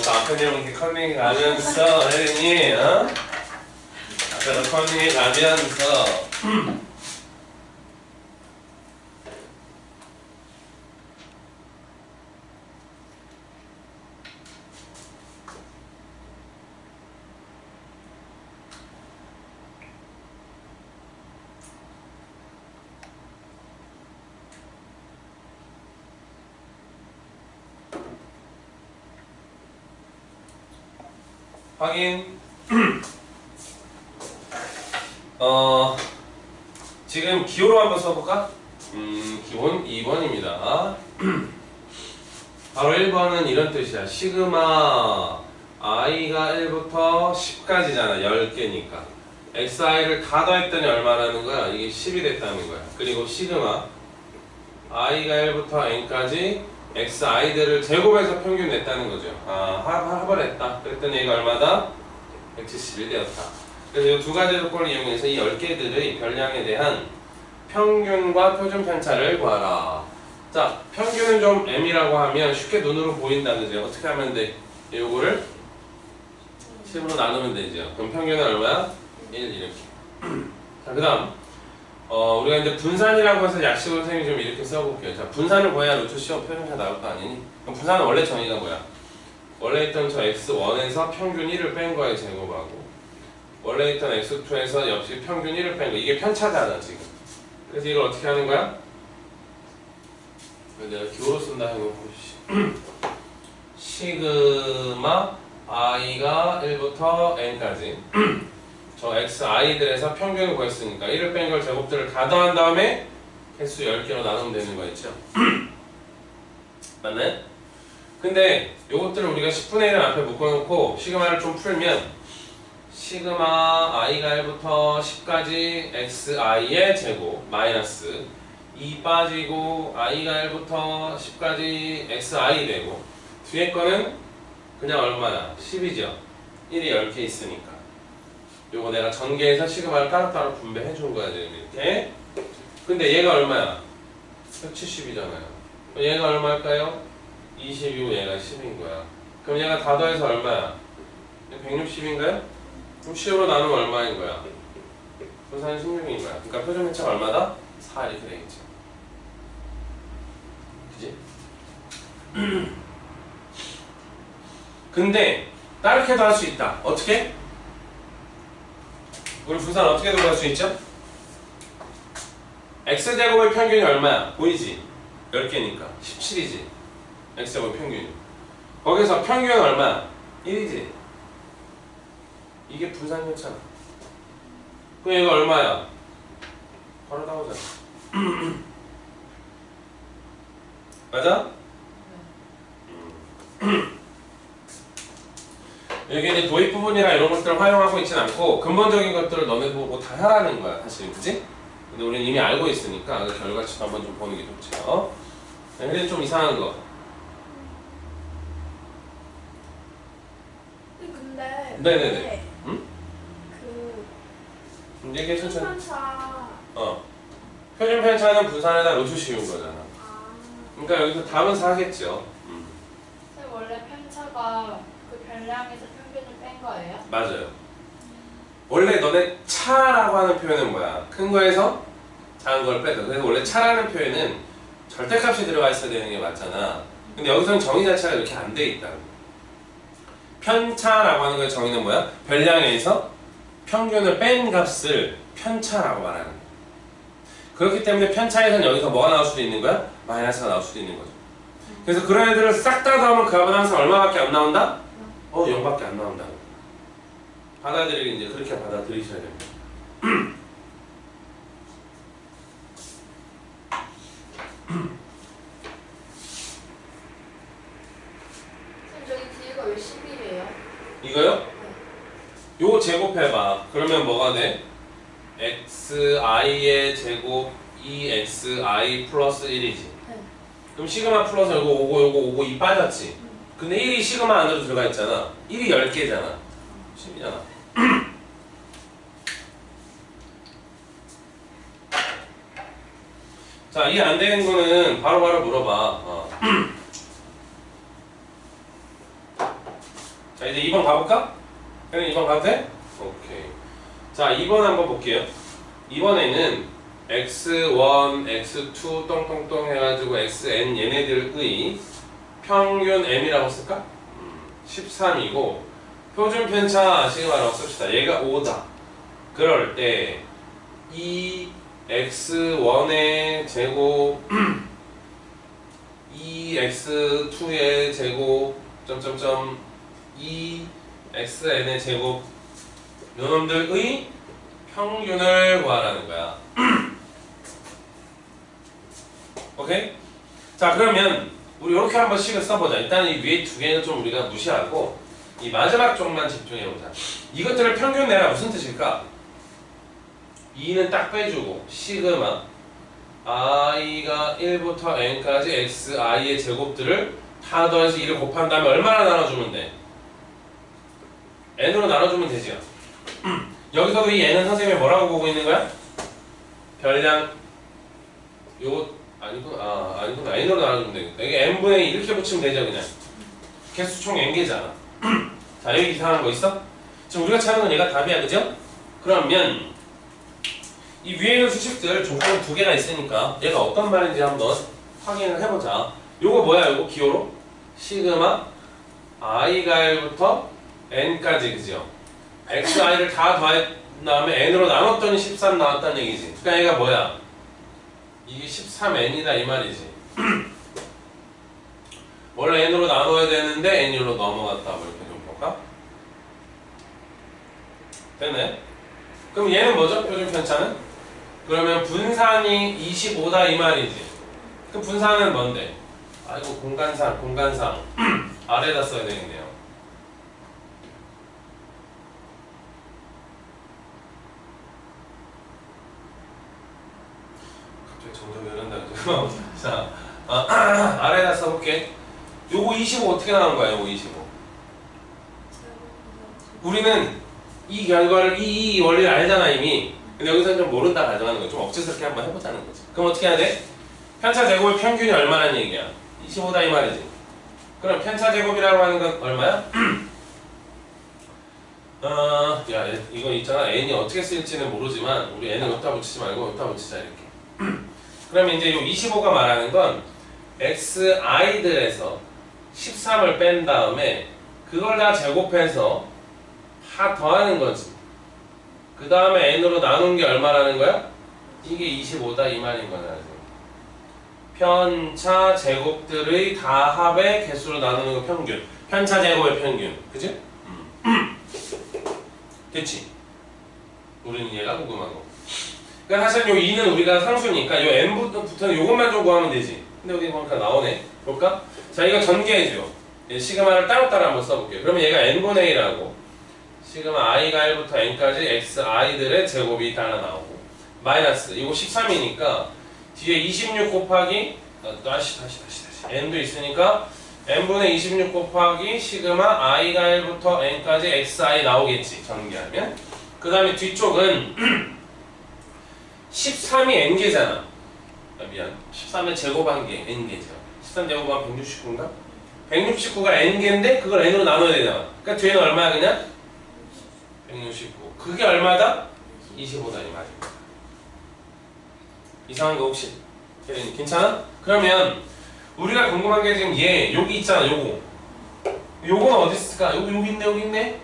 또 앞에 내용 이렇게 컨닝 가면서 혜린이 앞에서 컨닝 가면서 확인. 지금 기호로 한번 써볼까? 기본 2번입니다. 바로 1번은 이런 뜻이야. 시그마 i가 1부터 10까지잖아. 10개니까. xi를 다 더했더니 얼마라는 거야? 이게 10이 됐다는 거야. 그리고 시그마 i가 1부터 n까지 xi들을 제곱해서 평균 냈다는 거죠. 합을 그랬더니 얘가 얼마다? 171 되었다. 그래서 이 두 가지 조건을 이용해서 이 10개들의 별량에 대한 평균과 표준 편차를 구하라. 자, 평균은 좀 m이라고 하면 쉽게 눈으로 보인다, 그죠? 어떻게 하면 돼? 요거를 10으로 나누면 되죠. 그럼 평균은 얼마야? 1 이렇게. 자, 그 다음 우리가 이제 분산이라고 해서 약식으로 선생님이 좀 이렇게 써볼게요. 자, 분산을 구해야 루트 시험 표준차 나올 거 아니니? 그럼 분산은 원래 정의가 뭐야? 원래 있던 저 x1에서 평균 1을 뺀 거에 제곱하고 원래 있던 x2에서 역시 평균 1을 뺀 거. 이게 편차잖아 지금. 그래서 이걸 어떻게 하는 거야? 내가 기호로 쓴다 해놓고 시그마 i가 1부터 n까지 저 xi들에서 평균을 구했으니까 1을 뺀 걸 제곱들을 다 더한 다음에 개수 10개로 나누면 되는 거 있죠? 맞나요? 근데 요것들을 우리가 10분의 1을 앞에 묶어놓고 시그마를 좀 풀면 시그마 i가 1부터 10까지 xi의 제곱 마이너스 2 빠지고 i가 1부터 10까지 xi 되고 뒤에 거는 그냥 얼마야? 10이죠? 1이 10개 있으니까 요거 내가 전개해서 시그마를 따로따로 분배해 준 거야 지금 이렇게. 근데 얘가 얼마야? 170이잖아요. 얘가 얼마일까요? 20이고 얘가 10인 거야. 그럼 얘가 다 더해서 얼마야? 160인가요? 그럼 10으로 나누면 얼마인 거야? 분산 16인 거야. 그러니까 표준 편차가 얼마다? 4 이렇게 되겠지. 그지? 근데 다르게도 할 수 있다. 어떻게? 우리 분산 어떻게 들어갈 수 있죠? x제곱의 평균이 얼마야? 보이지? 10개니까 17이지. x제곱의 평균이. 거기서 평균은 얼마야? 1이지. 이게 분산 편차야. 그럼 얘가 얼마야? 바로 나오잖아. 맞아? 여기 이제 도입 부분이나 이런 것들을 활용하고 있진 않고 근본적인 것들을 너네 보고 다 하라는 거야 사실, 그치? 근데 우리는 이미 알고 있으니까 그 결과치도 한번 좀 보는 게 좋죠. 근데 좀 이상한 거. 근데 네네네. 응? 그 얘기해 천천히. 편차 표준 편차는 분산에다 루트 씌운 거잖아. 아, 그러니까 여기서 답은 4겠죠. 선생님 원래 편차가 그 별량에서 평균을 뺀 거예요? 맞아요. 원래 너네 차라고 하는 표현은 뭐야? 큰 거에서 작은 걸 빼서. 그래서 원래 차라는 표현은 절대값이 들어가 있어야 되는 게 맞잖아. 근데 여기서는 정의 자체가 이렇게 안 돼 있다. 편차라고 하는 거의 정의는 뭐야? 별량에서 평균을 뺀 값을 편차라고 말하는 거야. 그렇기 때문에 편차에서는 여기서 뭐가 나올 수도 있는 거야? 마이너스가 나올 수도 있는 거죠. 그래서 그런 애들을 싹 다 더하면 그 값은 항상 얼마밖에 안 나온다? 0밖에 안 나온다. 받아들이기 이제 그렇게 받아들이셔야 됩니다. 선생님 저기 뒤에가 왜 11이에요? 이거요? 요거 제곱해봐. 그러면 뭐가 돼? xi의 제곱 2xi 플러스 1이지. 네. 그럼 시그마 플러스 요거 오고 2 빠졌지. 근데 1이 시그마 안으로 들어가 있잖아. 1이 10개잖아. 10이잖아. 자, 이해 안 되는 거는 바로바로 물어봐. 자, 이제 2번 가볼까? 그럼 2번 가도 돼? 오케이. 자, 2번 한번 볼게요. 이번에는 x1, x2 똥똥똥 해가지고 xn 얘네들의 평균 m이라고 쓸까? 13이고 표준 편차 시그마라고 씁시다. 얘가 5다. 그럴 때 이 x1의 제곱 2x2의 제곱 점점점 2 xn의 제곱 요놈들의 평균을 구하라는 거야. 오케이? 자, 그러면 우리 이렇게 한번 식을 써보자. 일단 이 위에 두 개는 좀 우리가 무시하고 이 마지막 쪽만 집중해보자. 이것들을 평균 내라 무슨 뜻일까? 2는 딱 빼주고 시그마 i가 1부터 n까지 xi의 제곱들을 다 더해서 2를 곱한 다음에 얼마나 나눠주면 돼? n으로 나눠주면 되죠. 여기서도 이 n은 선생님이 뭐라고 보고 있는 거야? 별량 요거 아니구나 n으로 나눠주면 되겠다. 이게 n분의 2 이렇게 붙이면 되죠. 그냥 개수 총 n개잖아. 자, 여기 이상한 거 있어? 지금 우리가 찾는 건 얘가 답이야, 그죠? 그러면 이 위에 있는 수식들 조건 두 개가 있으니까 얘가 어떤 말인지 한번 확인을 해보자. 요거 뭐야? 요거 기호로 시그마 i가 1부터 n까지, 그죠? xi를 다 더한 다음에 n으로 나눴더니 13 나왔다는 얘기지. 그러니까 얘가 뭐야? 이게 13n이다 이 말이지. 원래 n으로 나눠야 되는데 n으로 넘어갔다. 뭐 이렇게 좀 볼까? 됐네. 그럼 얘는 뭐죠? 표준 편차는? 그러면 분산이 25다 이 말이지. 그 분산은 뭔데? 아이고 공간상 아래다 써야 되겠네요. 갑자기 정답이 이런다 그죠? 자, 아래다 써볼게. 요거 25 어떻게 나온 거야? 요거 25 우리는 이 결과를 이 원리를 알잖아 이미. 근데 여기서는 좀 모른다 가정하는 거야. 좀 억지스럽게 한번 해보자는 거지. 그럼 어떻게 해야 돼? 편차 제곱의 평균이 얼마라는 얘기야? 25다 이 말이지. 그럼 편차 제곱이라고 하는 건 얼마야? 야 이거 있잖아. n이 어떻게 쓰일지는 모르지만 우리 n을 여기다 붙이지 말고 여기다 붙이자 이렇게. 그러면 이제 이 25가 말하는 건 xi들에서 13을 뺀 다음에 그걸 다 제곱해서 다 더하는 거지. 그 다음에 n으로 나눈 게 얼마라는 거야? 이게 25다 이 말인 거야. 편차 제곱들의 다 합의 개수로 나누는 거 평균. 편차 제곱의 평균. 그치? 됐지? 우리는 얘가 궁금하고. 그러니까 사실 요 2는 우리가 상수니까 요 n부터는 요것만 좀 구하면 되지. 근데 여기 보니까 나오네. 볼까? 자, 이거 전개해줘. 시그마를 따로따로 한번 써볼게요. 그러면 얘가 n분의 1하고 시그마 i가 1부터 n까지 xi들의 제곱이 하나 나오고 마이너스 이거 13이니까 뒤에 26 곱하기 다시 n도 있으니까 n분의 26 곱하기 시그마 i가 1부터 n까지 xi 나오겠지 전개하면. 그 다음에 뒤쪽은 13이 n개잖아. 미안 13의 제곱한 게 n개죠. 13 제곱하면 169인가? 169가 n개인데 그걸 n으로 나눠야 되잖아. 그러니까 뒤에는 얼마야 그냥? 169. 그게 얼마다? 25다 이 말입니다. 이상한 거 혹시? 괜찮아? 그러면 우리가 궁금한 게 지금 얘 여기 있잖아. 요거는 어디 있을까? 여기 있네.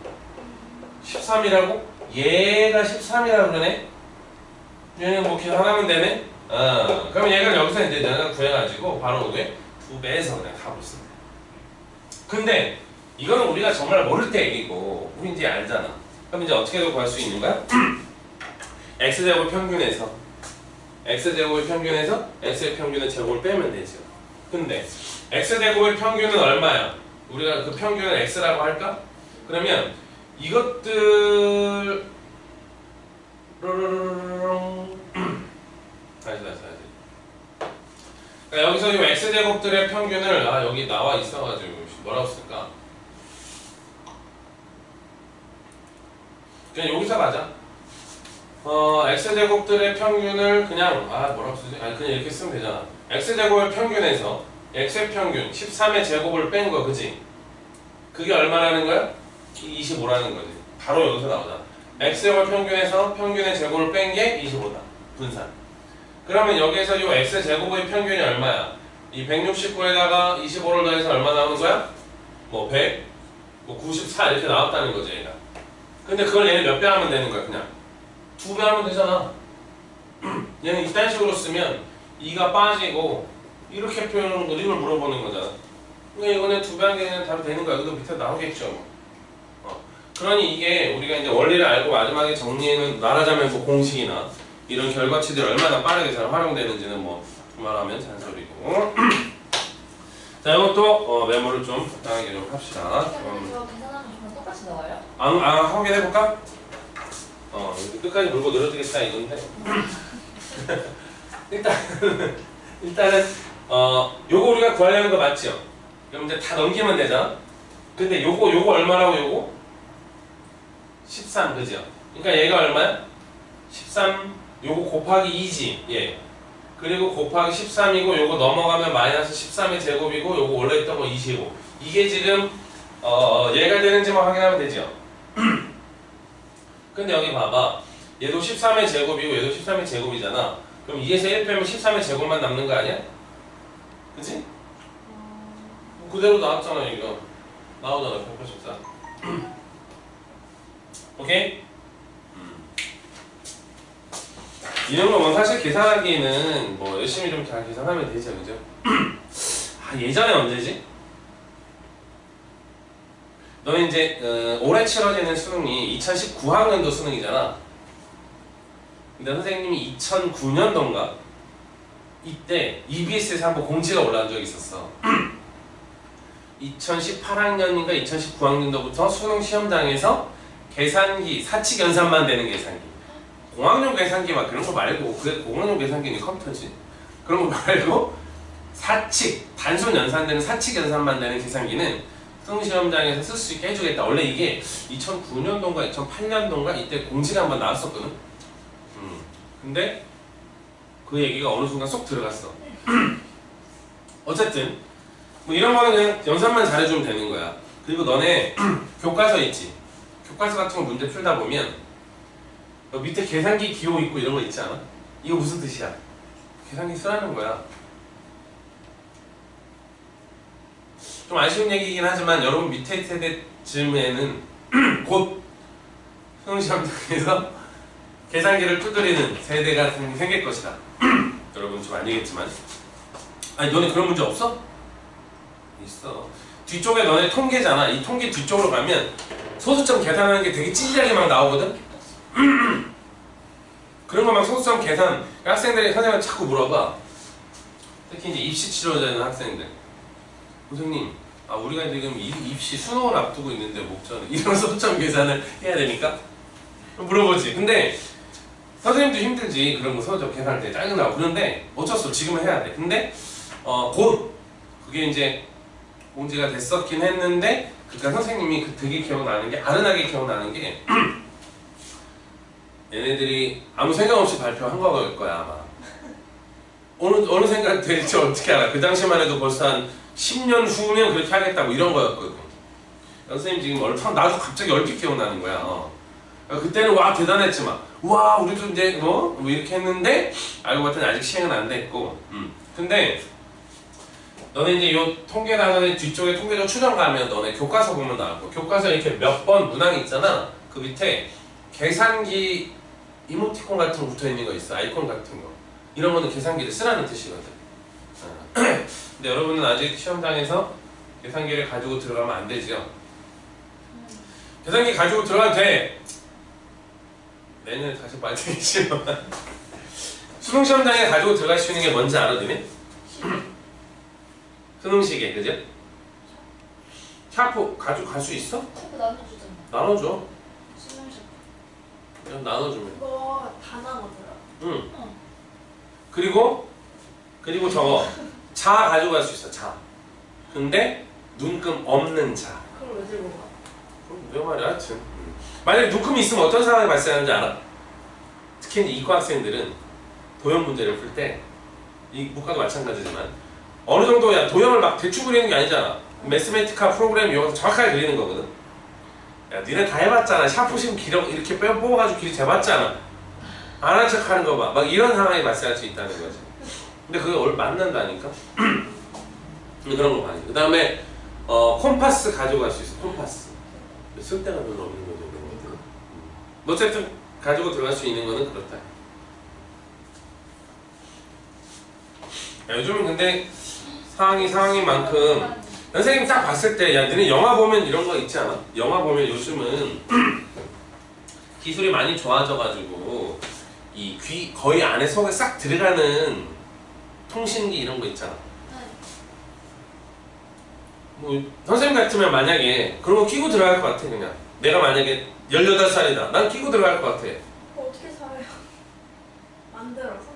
13이라고? 얘가 13이라고 그러네? 얘는 뭐 계산하면 되네? 그럼 얘가 여기서 이제 내가 구해가지고 바로 왜? 2배에서 그냥 답을 쓰면 돼. 근데 이거는 우리가 정말 모를 때 얘기고 우리 이제 알잖아. 그럼 이제 어떻게 구할 수 있는 거야? x제곱 평균에서 x제곱의 평균에서 x의 평균의 제곱을 빼면 되죠. 근데 x제곱의 평균은 얼마야? 우리가 그 평균을 x라고 할까? 그러면 이것들 다시 그러니까 여기서 이 x제곱들의 평균을 여기 나와 있어가지고 뭐라고 쓸까? 그냥 여기서 가자. x제곱들의 평균을 그냥 뭐라고 쓰지? 그냥 이렇게 쓰면 되잖아. x제곱의 평균에서 x의 평균 13의 제곱을 뺀 거, 그지? 그게 얼마라는 거야? 25라는 거지. 바로 여기서 나오잖아. x제곱 평균에서 평균의 제곱을 뺀 게 25다. 분산. 그러면 여기에서 이 x제곱의 평균이 얼마야? 이 169에다가 25를 더해서 얼마 나오는 거야? 뭐 100, 뭐 94 이렇게 나왔다는 거지 얘가. 근데 그걸 얘는 몇 배 하면 되는 거야? 그냥 2배 하면 되잖아. 얘는 이딴 식으로 쓰면 2가 빠지고 이렇게 표현하는 거 이걸 물어보는 거잖아. 그러니까 이거는 2배 한 게 그냥 답이 되는 거야. 이거 밑에 나오겠죠. 그러니 이게 우리가 이제 원리를 알고 마지막에 정리는 말하자면 뭐 공식이나 이런 결과치들이 얼마나 빠르게 잘 활용되는지는 뭐 말하면 잔소리고. 자, 이것도 메모를 좀 적당하게 좀 합시다. 이거 계산하면 정말 똑같이 나와요? 확인해볼까? 이렇게 끝까지 물고 늘어지겠다 이건데. 일단은 요거 우리가 구하려는 거 맞죠? 그럼 이제 다 넘기면 되잖아. 근데 요거 얼마라고 요거? 13 그죠? 그러니까 얘가 얼마야? 13 요거 곱하기 2지 예. 그리고 곱하기 13이고 요거 넘어가면 마이너스 13의 제곱이고 요거 원래 있던 거 20이고 이게 지금 얘가 되는지만 확인하면 되죠. 근데 여기 봐봐 얘도 13의 제곱이고 얘도 13의 제곱이잖아. 그럼 2에서 1 빼면 13의 제곱만 남는 거 아니야? 그치? 그대로 나왔잖아 이거 나오잖아 184 오케이? 이런 거면 사실 계산하기는 뭐 열심히 좀 잘 계산하면 되죠 그죠? 예전에 언제지? 너는 이제 올해 치러지는 수능이 2019학년도 수능이잖아. 근데 선생님이 2009년도인가? 이때 EBS에서 한번 공지가 올라온 적이 있었어. 2018학년인가 2019학년도부터 수능 시험장에서 계산기, 사칙 연산만 되는 계산기 공학용 계산기 막 그런 거 말고 그게 공학용 계산기는 컴퓨터지 그런 거 말고 사칙, 단순 연산되는 사칙 연산만 되는 계산기는 수능 시험장에서 쓸 수 있게 해주겠다. 원래 이게 2009년도인가 2008년도인가 이때 공지가 한번 나왔었거든. 근데 그 얘기가 어느 순간 쏙 들어갔어. 어쨌든 뭐 이런 거는 그냥 연산만 잘해주면 되는 거야. 그리고 너네 교과서 있지? 교과서 같은 거 문제 풀다 보면 밑에 계산기 기호 있고 이런 거 있지 않아? 이거 무슨 뜻이야? 계산기 쓰라는 거야. 좀 아쉬운 얘기이긴 하지만 여러분 밑에 세대쯤에는 곧 수능시험장에서 계산기를 두드리는 세대가 생길 것이다. 여러분 좀 아니겠지만 아니 너네 그런 문제 없어? 있어. 뒤쪽에 너네 통계잖아. 이 통계 뒤쪽으로 가면 소수점 계산하는 게 되게 찌질하게 막 나오거든? 그런 거 막 소수점 계산 학생들이 선생님한테 자꾸 물어봐. 특히 이제 입시 치러자는 학생들 선생님 우리가 지금 입시 수능을 앞두고 있는데 목전에 이런 소수점 계산을 해야 되니까? 물어보지. 근데 선생님도 힘들지. 그런 거 소수점 계산할 때 짜증나고 그런데 어쩔 수 없어. 지금은 해야 돼. 근데 곧 그게 이제 공지가 됐었긴 했는데 그러니까 선생님이 되게 기억나는 게 아른하게 기억나는 게 얘네들이 아무 생각 없이 발표한 거일 거야 아마. 어느 생각 될지 어떻게 알아. 그 당시만 해도 벌써 한 10년 후면 그렇게 하겠다고 이런 거였거든. 선생님 지금 나도 갑자기 얼핏 기억나는 거야. 그때는 와 대단했지만 와 우리도 이제 뭐 이렇게 했는데 알고 봤더니 아직 시행은 안 됐고. 근데 너네 이제 요 통계 단원의 뒤쪽에 통계적 추정 가면 너네 교과서 보면 나올 거. 교과서 이렇게 몇 번 문항이 있잖아. 그 밑에 계산기 이모티콘 같은 거 붙어 있는 거 있어. 아이콘 같은 거. 이런 거는 계산기를 쓰라는 뜻이거든. 근데 여러분은 아직 시험장에서 계산기를 가지고 들어가면 안 되죠. 계산기 가지고 들어가도 돼. 내년에 다시 말씀해 주시면 수능 시험장에 가지고 들어갈 수 있는 게 뭔지 알아, 너네? 수능시계, 그죠? 샤프 가지고 갈 수 있어? 샤프 나눠주잖아. 나눠줘. 수능 샤프. 그냥 나눠주면. 이거 다 나눠줘요. 응. 그리고 저거 자 가지고 갈 수 있어. 자. 근데 눈금 없는 자. 그걸 왜 들고 가? 그럼 왜 말이야? 하여튼. 만약에 눈금이 있으면 어떤 상황이 발생하는지 알아? 특히 이제 이과 학생들은 도형 문제를 풀 때 이 문과도 마찬가지지만 어느 정도 도형을 막 대충 그리는 게 아니잖아. 매스메티카 프로그램 이용해서 정확하게 그리는 거거든. 야, 니네 다 해봤잖아. 샤프심 기록 이렇게 뽑아가지고 길이 재봤잖아. 안 한 척 하는 거 봐. 막 이런 상황이 발생할 수 있다는 거지. 근데 그게 맞는다니까? 그런 거 많이. 그 다음에 콤파스 가지고 갈 수 있어. 콤파스. 쓸데가 별로 없는 거죠. 그런 것들은. 어쨌든 가지고 들어갈 수 있는 거는 그렇다. 야, 요즘은 근데 상황인 만큼 선생님 딱 봤을 때, 야, 너네 영화 보면 이런 거 있지 않아? 영화 보면 요즘은 기술이 많이 좋아져가지고 이 귀 거의 안에 속에 싹 들어가는 통신기 이런 거 있잖아. 뭐 선생님 같으면 만약에 그런 거 끼고 들어갈 것 같아. 그냥 내가 만약에 18살이다 난 끼고 들어갈 것 같아. 어떻게 사요? 만들어서?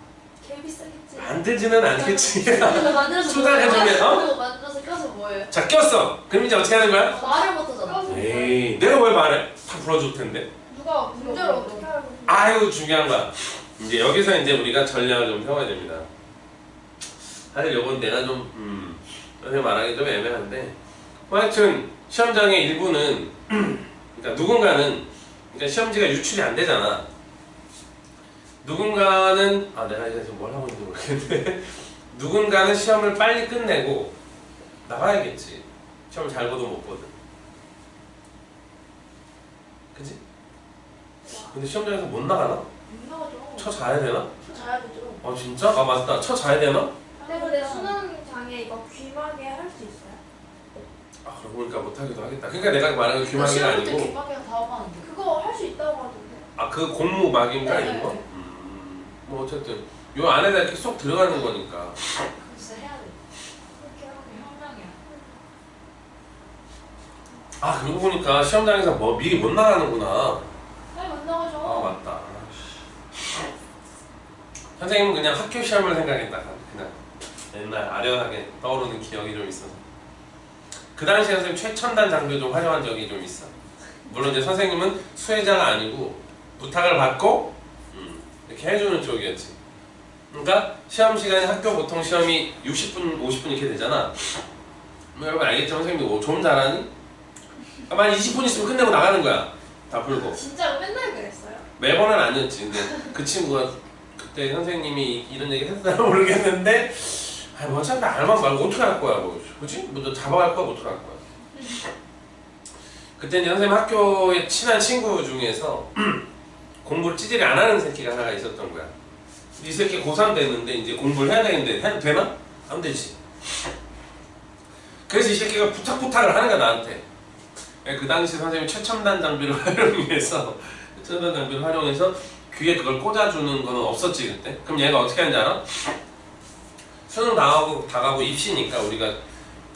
개 비싸겠지. 만들지는 않겠지. 그거 만들어서 초단해주면, 그거 만들어서 껴서 뭐예요? 자, 꼈어. 그럼 이제 어떻게 하는 거야? 말을 못하잖아. 에이, 내가 왜 말해? 다 불러줄 텐데. 누가 문제를 어떻게 알고? 아유, 중요한 거야. 이제 여기서 이제 우리가 전략을 좀 펴야 됩니다. 사실 요건 내가 좀 선생님 말하기 좀 애매한데, 하여튼 시험장의 일부는 그러니까 누군가는, 그러니까 시험지가 유출이 안 되잖아. 누군가는, 내가 이제 지금 뭘 하고 있는지 모르겠는데 누군가는 시험을 빨리 끝내고 나가야겠지. 시험을 잘 보든 못 보든. 그치? 근데 시험장에서 못 나가나? 못 나가죠. 쳐 자야 되나? 자야 되죠. 아 진짜? 아 맞다. 쳐 자야 되나? 근데 수능장애 이거 귀마개 할 수 있어요? 아 그러고 보니까 못하기도 하겠다. 그러니까 내가 말하는 귀마개가 아니고 귀마개가 다 하는데. 그거 할 수 있다고 하던데. 그 공무 막인가 네, 이런 거? 네. 뭐 어쨌든 요 안에다 이렇게 쏙 들어가는 거니까. 진짜 해야 돼. 그렇게 하면. 현명이야. 아 그러고 보니까 시험장에서 뭐 미리 못 나가는구나. 네, 못 나가죠. 아 맞다. 선생님은 그냥 학교 시험을 생각했다가 그냥 옛날 아련하게 떠오르는 기억이 좀 있어서 그 당시에 선생님 최첨단 장비를 좀 활용한 적이 좀 있어. 물론 이제 선생님은 수혜자가 아니고 부탁을 받고 이렇게 해주는 쪽이었지. 그러니까 시험 시간에 학교 보통 시험이 60분, 50분 이렇게 되잖아. 뭐 여러분 알겠지만 선생님도 뭐 좀 잘하니? 만 20분 있으면 끝내고 나가는 거야. 다 풀고. 진짜로 맨날 그랬어요? 매번은 아니었지. 근데 그 친구가 그때 선생님이 이런 얘기 했나 모르겠는데 뭐 어차피 알만 말고 어떻게 할 거야 뭐 그치? 뭐 너 잡아갈 거야 뭐 어떻게 할 거야. 그때 이제 선생님 학교에 친한 친구 중에서 공부를 찌질이 안 하는 새끼가 하나가 있었던 거야. 이 새끼 고3 됐는데 이제 공부를 해야 되는데 해도 되나? 안 되지. 그래서 이 새끼가 부탁을 하는 거야 나한테. 그 당시 선생님이 최첨단 장비를 활용해서 귀에 그걸 꽂아주는 거는 없었지 그때. 그럼 얘가 어떻게 하는지 알아? 수능 다가고 입시니까 우리가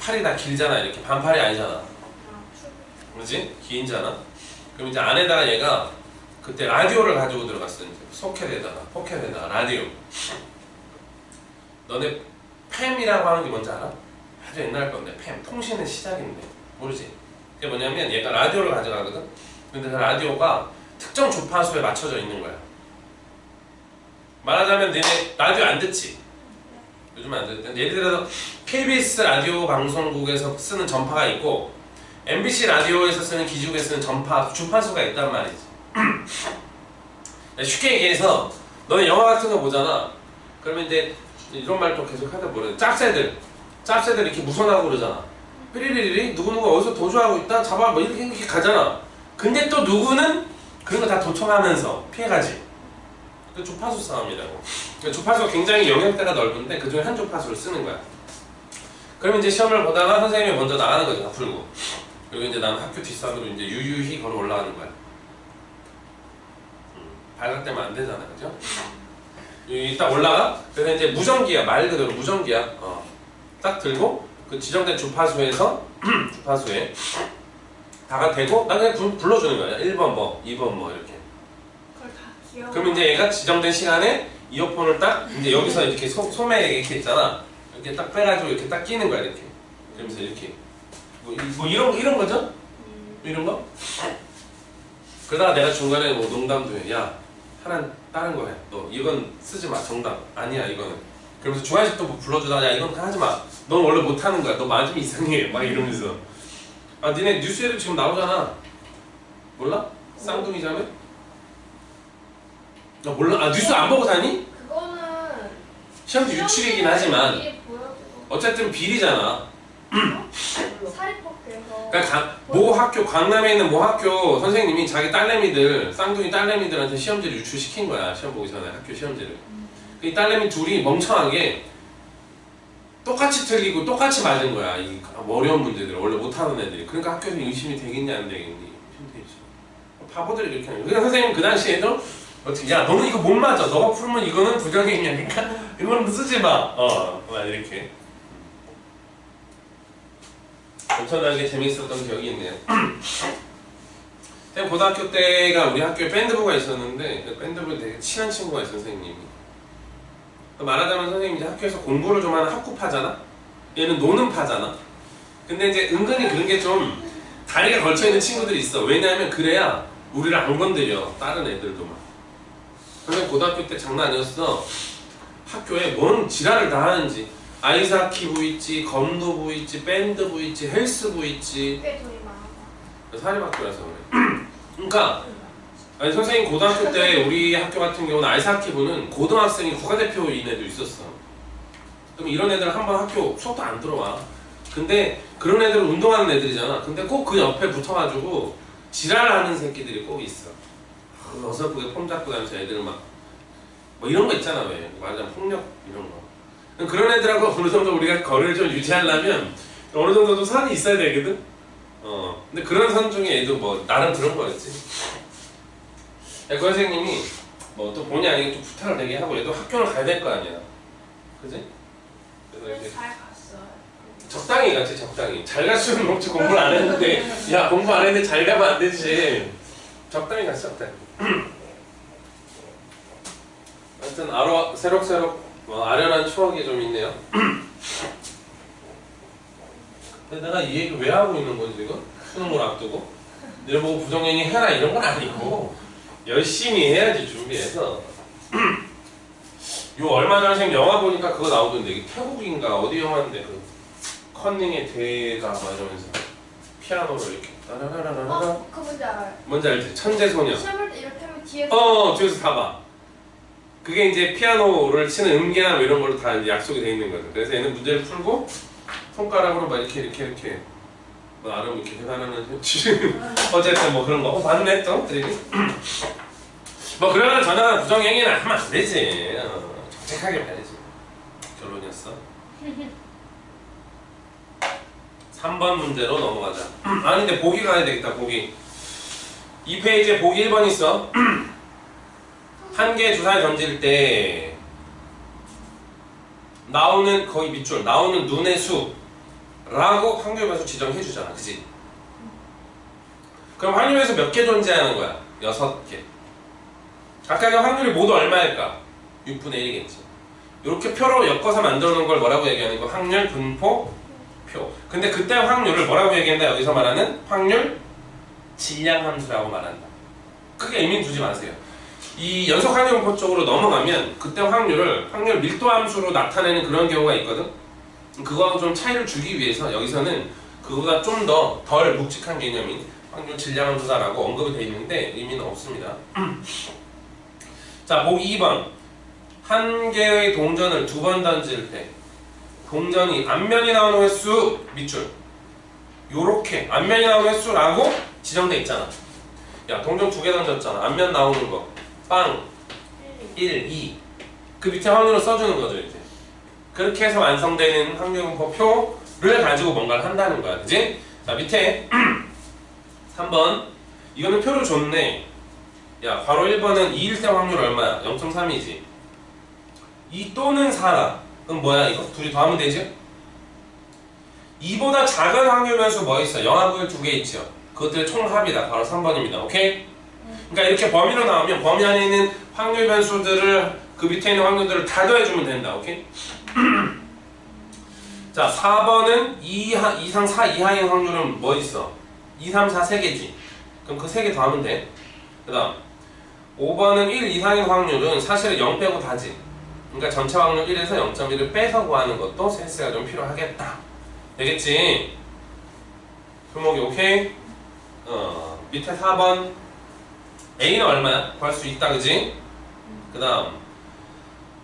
팔이 다 길잖아. 이렇게 반팔이 아니잖아. 그렇지? 긴잖아. 그럼 이제 안에다가 얘가 그때 라디오를 가지고 들어갔어. 이제 포켓에다가 라디오. 너네 팸이라고 하는 게 뭔지 알아? 아주 옛날 건데 팸. 통신의 시작인데 모르지? 그게 뭐냐면 얘가 라디오를 가져가거든. 근데 그 라디오가 특정 주파수에 맞춰져 있는 거야. 말하자면 너네 라디오 안 듣지? 요즘 안 듣는데 예를 들어서 KBS 라디오 방송국에서 쓰는 전파가 있고 MBC 라디오에서 쓰는 기지국에 쓰는 주파수가 있단 말이지. 쉽게 얘기해서 너네 영화 같은 거 보잖아. 그러면 이제 이런 말 또 계속 하다 보래. 짭새들 이렇게 무선하고 그러잖아. 삐리리리 누구누구 어디서 도주하고 있다 잡아 뭐 이렇게 가잖아. 근데 또 누구는 그런 거 다 도청하면서 피해가지. 그 주파수 싸움이라고. 주파수가 굉장히 영역대가 넓은데 그 중에 한 주파수를 쓰는 거야. 그러면 이제 시험을 보다가 선생님이 먼저 나가는 거죠. 다 풀고. 그리고 이제 나는 학교 뒷산으로 이제 유유히 걸어 올라가는 거야. 발각되면 안 되잖아, 그죠? 여기 딱 올라가? 그래서 이제 무전기야, 말 그대로 무전기야. 딱 들고 그 지정된 주파수에 다가 되고 나 그냥 불러주는 거야. 1번 뭐, 2번 뭐 이렇게. 그걸 다 기억. 그럼 이제 얘가 지정된 시간에 이어폰을 딱 이제 여기서 이렇게 소매 이렇게 있잖아. 이렇게 딱 빼가지고 이렇게 딱 끼는 거야 이렇게. 그러면서 이렇게 뭐 이런 거죠? 이런 거? 그러다가 내가 중간에 뭐 농담도 해. 야 하나 다른 거 해. 너 이건 쓰지 마. 정답 아니야 이거는. 그러면서 중간식도 뭐 불러주다가 야 이건 하지 마. 넌 원래 못 하는 거야. 너 맞으면 이상해. 막 이러면서. 아 니네 뉴스에도 지금 나오잖아. 몰라? 쌍둥이 자매? 나 몰라? 아 뉴스 안 보고 사니? 그거는 시험지 유출이긴 하지만 이게 보여주고 어쨌든 비리잖아. 사립학교에서 그러니까 모 학교 강남에 있는 모 학교 선생님이 자기 딸내미들 쌍둥이 딸내미들한테 시험지를 유출시킨 거야. 시험 보기 전에 학교 시험지를. 이 딸내미 둘이 멍청하게 똑같이 틀리고 똑같이 맞은 거야. 이 어려운 문제들 원래 못하는 애들이. 그러니까 학교에서 의심이 되겠니 안 되겠니? 의심이 되지. 바보들이 이렇게 하는 거야. 그러니까 선생님 그 당시에도 어떻게 야 너는 이거 못 맞아. 너가 풀면 이거는 부정행위니까 이거는 쓰지 마. 막 이렇게. 엄청나게 재밌었던 기억이 있네요. 제가 고등학교 때가 우리 학교에 밴드부가 있었는데 그 밴드부에 되게 친한 친구가 있어요, 선생님이. 말하자면 선생님이 이제 학교에서 공부를 좀 하는 학구파잖아? 얘는 노는 파잖아? 근데 이제 은근히 그런 게 좀 다리가 걸쳐있는 친구들이 있어. 왜냐하면 그래야 우리를 안 건드려. 다른 애들도 막. 선생님 고등학교 때 장난 아니었어. 학교에 뭔 지랄을 다 하는지. 아이스하키부 있지, 검도부 있지, 밴드부 있지, 헬스부 있지. 꽤 돈이 많아. 사립학교라서 그래. 그러니까 아니 선생님 고등학교 때 우리 학교 같은 경우는 아이스하키부는 고등학생이 국가대표인 애도 있었어. 그럼 이런 애들 한번 학교 수업도 안 들어와. 근데 그런 애들은 운동하는 애들이잖아. 근데 꼭 그 옆에 붙어가지고 지랄하는 새끼들이 꼭 있어. 어서 그게 폼 잡고 다니면서 애들 막 뭐 이런 거 있잖아. 왜 말하자면 폭력 이런 거. 그런 애들하고 어느 정도 우리가 거리를 좀 유지하려면 어느 정도 좀 선이 있어야 되거든. 근데 그런 선 중에 애도 뭐 나름 그런 거였지. 그 선생님이 뭐 또 본의 아니게 또 부탁을 되게 하고 얘도 학교를 가야 될 거 아니야. 그지? 그래서 이렇게 잘 갔어요. 적당히 갔지. 적당히 잘 갈 수는 없지. 공부를 안 했는데 야 공부 안 했는데 잘 가면 안 되지. 적당히 갔지. 적당히. 하여튼 새록새록 아련한 추억이 좀 있네요. 근데 내가 이 얘기 왜 하고 있는 거지 지금? 수능을 앞두고? 너네 보고 부정행위 해라 이런 건 아니고 열심히 해야지 준비해서. 요 얼마 전에 선생님 영화 보니까 그거 나오던데 이게 태국인가 어디 영화인데 그 컨닝의 대가 막 이러면서 피아노를 이렇게 따라라라라라. 그 뭔지 알아요. 뭔지 알지? 천재소녀. 시험을 때 이렇게 하면 뒤에서 뒤에서 다 봐. 그게 이제 피아노를 치는 음계나 뭐 이런 걸로 다 이제 약속이 돼 있는 거죠. 그래서 얘는 문제를 풀고 손가락으로 막 이렇게 뭐 나름 이렇게 계산하는 어쨌든 뭐 그런 거 봤네 또 드리기. 뭐 그러나 저는 부정행위는 하면 안 되지. 정직하게 봐야지. 결론이었어. 3번 문제로 넘어가자. 아니 근데 보기 가야 되겠다. 보기. 이 페이지에 보기 1번 있어. 한 개의 주사를 던질 때 나오는 거의 밑줄 나오는 눈의 수라고 확률 변수 지정해 주잖아. 그지? 그럼 확률 변수 몇 개 존재하는 거야? 6개. 각각의 확률이 모두 얼마일까? 6분의 1이겠지. 이렇게 표로 엮어서 만들어 놓은 걸 뭐라고 얘기하는 거? 확률 분포 표. 근데 그때 확률을 뭐라고 얘기한다? 여기서 말하는 확률 질량 함수라고 말한다. 크게 의미 두지 마세요. 이 연속 확률 분포 쪽으로 넘어가면 그때 확률 밀도 함수로 나타내는 그런 경우가 있거든. 그거하고 좀 차이를 주기 위해서 여기서는 그거보다 좀 더 덜 묵직한 개념인 확률 질량 함수다라고 언급이 되어 있는데 의미는 없습니다. 자, 보기 2번. 한 개의 동전을 2번 던질 때 동전이 앞면이 나오는 횟수 밑줄 요렇게 앞면이 나오는 횟수라고 지정돼 있잖아. 야, 동전 2개 던졌잖아. 앞면 나오는 거 빵 1, 2 그 밑에 확률을 써주는 거죠. 이제 그렇게 해서 완성되는 확률분포표를 가지고 뭔가를 한다는 거야. 그지? 자, 밑에 3번 이거는 표를 줬네. 야, 바로 1번은 2일 때 확률 얼마야? 0.3이지 2 또는 4라. 그럼 뭐야 이거? 둘이 더하면 되지? 2보다 작은 확률 변수 뭐 있어? 영하구열 2개 있죠. 그것들의 총합이다. 바로 3번입니다. 오케이? 그러니까 이렇게 범위로 나오면 범위 안에 있는 확률 변수들을 그 밑에 있는 확률들을 다 더해주면 된다. 오케이? 자, 4번은 2 이상 4 이하인 확률은 뭐 있어? 2, 3, 4 3개지. 그럼 그 3개 더하면 돼. 그 다음 5번은 1 이상인 확률은 사실은 0 빼고 다지. 그러니까 전체 확률 1에서 0.1을 빼서 구하는 것도 센스가 좀 필요하겠다. 되겠지? 표목이 오케이? 밑에 4번 A는 얼마야? 구할 수 있다. 그지? 그 다음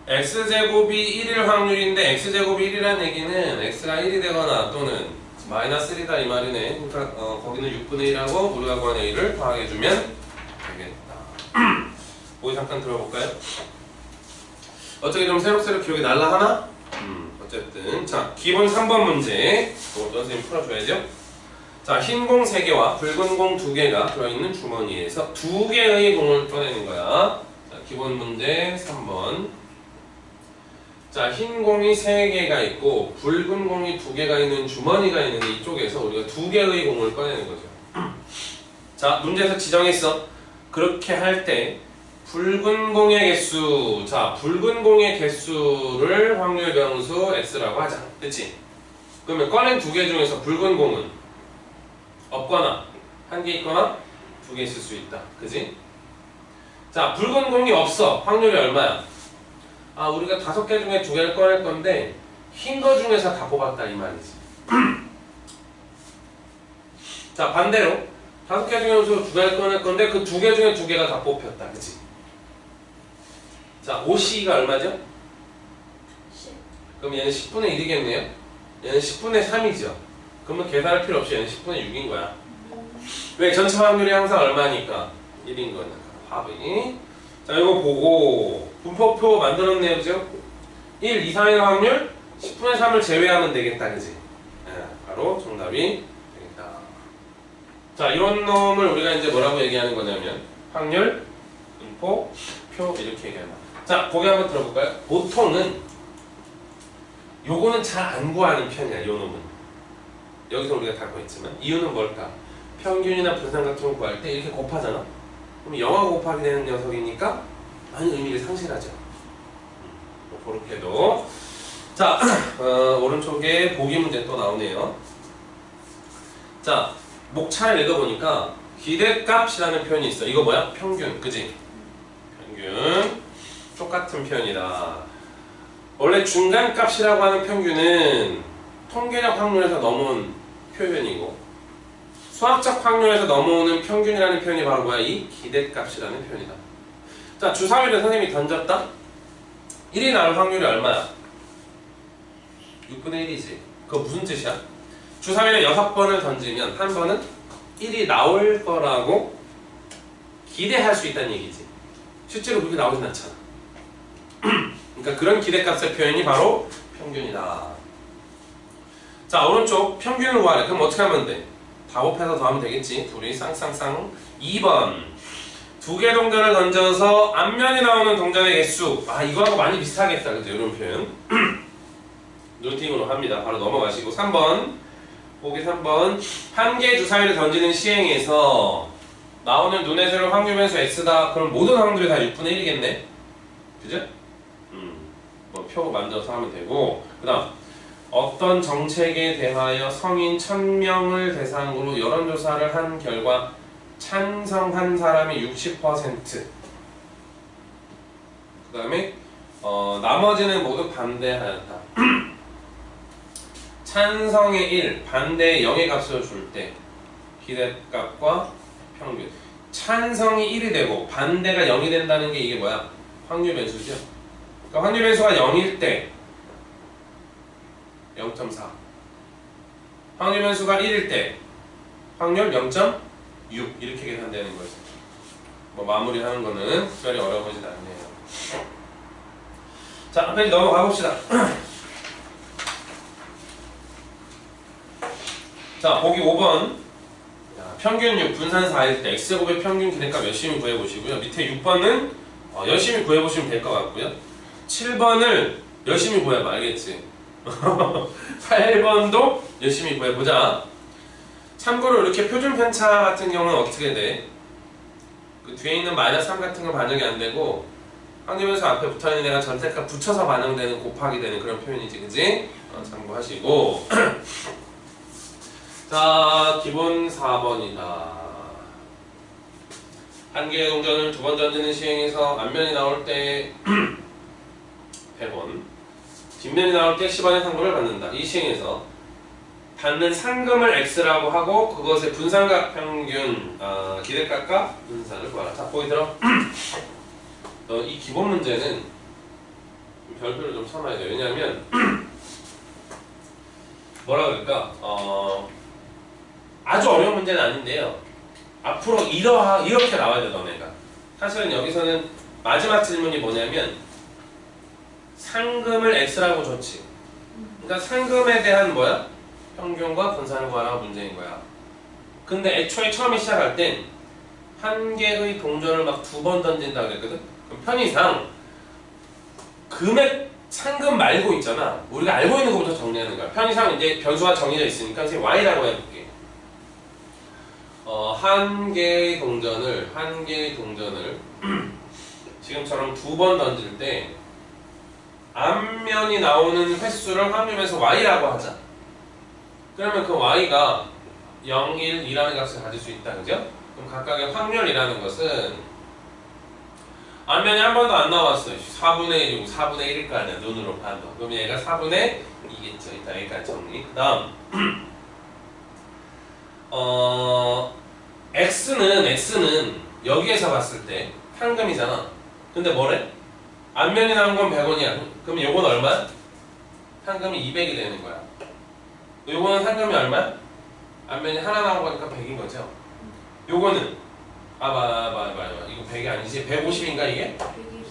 X제곱이 1일 확률인데 X제곱이 1이라는 얘기는 X가 1이 되거나 또는 마이너스 1이다 이 말이네. 그러니까 거기는 6분의 1하고 우리가 구한 A를 더하게해주면 되겠다. 보기 잠깐 들어볼까요? 어떻게 좀 새록새록 기억이 날라 하나? 어쨌든 자 기본 3번 문제 이것도 선생님이 풀어줘야죠. 자 흰 공 3개와 붉은 공 2개가 들어있는 주머니에서 2개의 공을 꺼내는 거야. 자 기본 문제 3번. 자 흰 공이 3개가 있고 붉은 공이 2개가 있는 주머니가 있는데 이쪽에서 우리가 2개의 공을 꺼내는 거죠. 자 문제에서 지정했어. 그렇게 할 때 붉은 공의 개수, 자 붉은 공의 개수를 확률 변수 x라고 하자. 그치? 그러면 꺼낸 2개 중에서 붉은 공은 없거나 1개 있거나 2개 있을 수 있다. 그지? 자 붉은 공이 없어. 확률이 얼마야? 아 우리가 5개 중에 2개를 꺼낼 건데 흰 거 중에서 다 뽑았다 이 말이지. 자 반대로 5개 중에서 2개를 꺼낼 건데 그 2개 중에 2개가 다 뽑혔다. 그치? 자 5C가 얼마죠? 10. 그럼 얘는 10분의 1이겠네요? 얘는 10분의 3이죠? 그러면 계산할 필요 없이 얘는 10분의 6인 거야. 왜? 전체 확률이 항상 얼마니까? 1인 거니까. 합이. 자 이거 보고 분포표 만들었네요. 그죠? 1 이상의 확률 10분의 3을 제외하면 되겠다. 그지? 바로 정답이 되겠다. 자 이런 놈을 우리가 이제 뭐라고 얘기하는 거냐면 확률, 분포, 표 이렇게 얘기하는 거야. 자 보기 한번 들어볼까요? 보통은 요거는 잘 안 구하는 편이야. 요 놈은 여기서 우리가 다 구했지만 이유는 뭘까? 평균이나 분산각형을 구할 때 이렇게 곱하잖아. 그럼 0하고 곱하기 되는 녀석이니까 많이 의미를 상실하죠. 그렇게도 자 오른쪽에 보기 문제 또 나오네요. 자 목차를 읽어보니까 기대값이라는 표현이 있어. 이거 뭐야? 평균, 그지? 평균 똑같은 표현이다. 원래 중간값이라고 하는 평균은 통계적 확률에서 넘어온 표현이고 수학적 확률에서 넘어오는 평균이라는 표현이 바로 뭐야? 이 기대값이라는 표현이다. 자 주사위를 선생님이 던졌다? 1이 나올 확률이 얼마야? 6분의 1이지. 그거 무슨 뜻이야? 주사위를 6번을 던지면 한 번은 1이 나올 거라고 기대할 수 있다는 얘기지. 실제로 그렇게 나오진 않잖아. 그러니까 그런 기대값의 표현이 바로 평균이다. 자 오른쪽 평균을 구하래. 그럼 어떻게 하면 돼? 답업해서 더하면 되겠지. 둘이 쌍쌍쌍. 2번 2개 동전을 던져서 앞면이 나오는 동전의 개수. 아 이거하고 많이 비슷하겠다. 그죠? 이런 표현 노팅으로 합니다. 바로 넘어가시고 3번 보기 3번 한 개의 주사위를 던지는 시행에서 나오는 눈에 새로운 확률 변수 x다. 그럼 모든 확률이 다 6분의 1이겠네. 그죠? 뭐 표 만들어서 하면 되고 그 다음 어떤 정책에 대하여 성인 1000명을 대상으로 여론조사를 한 결과 찬성한 사람이 60%. 그 다음에 나머지는 모두 반대하였다. 찬성의 1, 반대의 0의 값을 줄 때 기대값과 평균. 찬성이 1이 되고 반대가 0이 된다는 게 이게 뭐야? 확률 변수죠. 그러니까 확률 변수가 0일 때 0.4. 확률 변수가 1일 때 확률 0.6 이렇게 계산되는 거죠. 뭐 마무리하는 거는 특별히 어려워 보진 않네요. 자, 앞에 넘어가 봅시다. 자, 보기 5번. 평균 6, 분산 4일 때 x제곱의 평균 기대값 열심히 구해보시고요. 밑에 6번은 열심히 구해보시면 될 것 같고요. 7번을 열심히 구해봐. 알겠지? 8번도 열심히 구해보자. 참고로 이렇게 표준 편차 같은 경우는 어떻게 돼? 그 뒤에 있는 -3 같은 건 반영이 안 되고 확률변수 앞에 붙어있는 애가 전체값 붙여서 반영되는 곱하기 되는 그런 표현이지. 그지? 참고하시고 자, 기본 4번이다. 한 개의 동전을 2번 던지는 시행에서 앞면이 나올 때 100원, 뒷면이 나올 때 10원의 상금을 받는다. 이 시행에서 받는 상금을 x라고 하고 그것의 분산각 평균, 기대값과 분산을 구하라. 자, 보기 들어. 이 기본 문제는 별표를 좀 쳐놔야 돼요. 왜냐하면 뭐라 그럴까? 아주 어려운 문제는 아닌데요. 앞으로 이렇게 나와야 돼, 너네가. 사실은 여기서는 마지막 질문이 뭐냐면 상금을 x라고 줬지. 그러니까 상금에 대한 뭐야? 평균과 분산을 구하라는 문제인 거야. 근데 애초에 처음에 시작할 땐 한 개의 동전을 막 2번 던진다 그랬거든? 그럼 편의상 금액 상금 말고 있잖아. 우리가 알고 있는 것부터 정리하는 거야. 편의상 이제 변수가 정해져 있으니까 선생님 y라고 해볼게. 한 개의 동전을 지금처럼 2번 던질 때 앞면이 나오는 횟수를 확률에서 y라고 하자. 그러면 그 y가 0, 1, 2라는 값을 가질 수 있다. 그죠? 그럼 각각의 확률이라는 것은 앞면이 한 번도 안 나왔어요. 4분의 1이고 4분의 1일 거 아니야. 눈으로 봐도. 그럼 얘가 4분의 2겠죠. 일단 여기까지 정리. 그 다음 x는 여기에서 봤을 때 상금이잖아. 근데 뭐래? 앞면이 나온 건 100원이야. 그럼 요건 얼마야? 상금이 200이 되는 거야. 요거는 상금이 얼마야? 앞면이 하나 나온 거니까 100인 거죠. 요거는 맞아. 이거 100이 아니지? 150인가 이게? 120.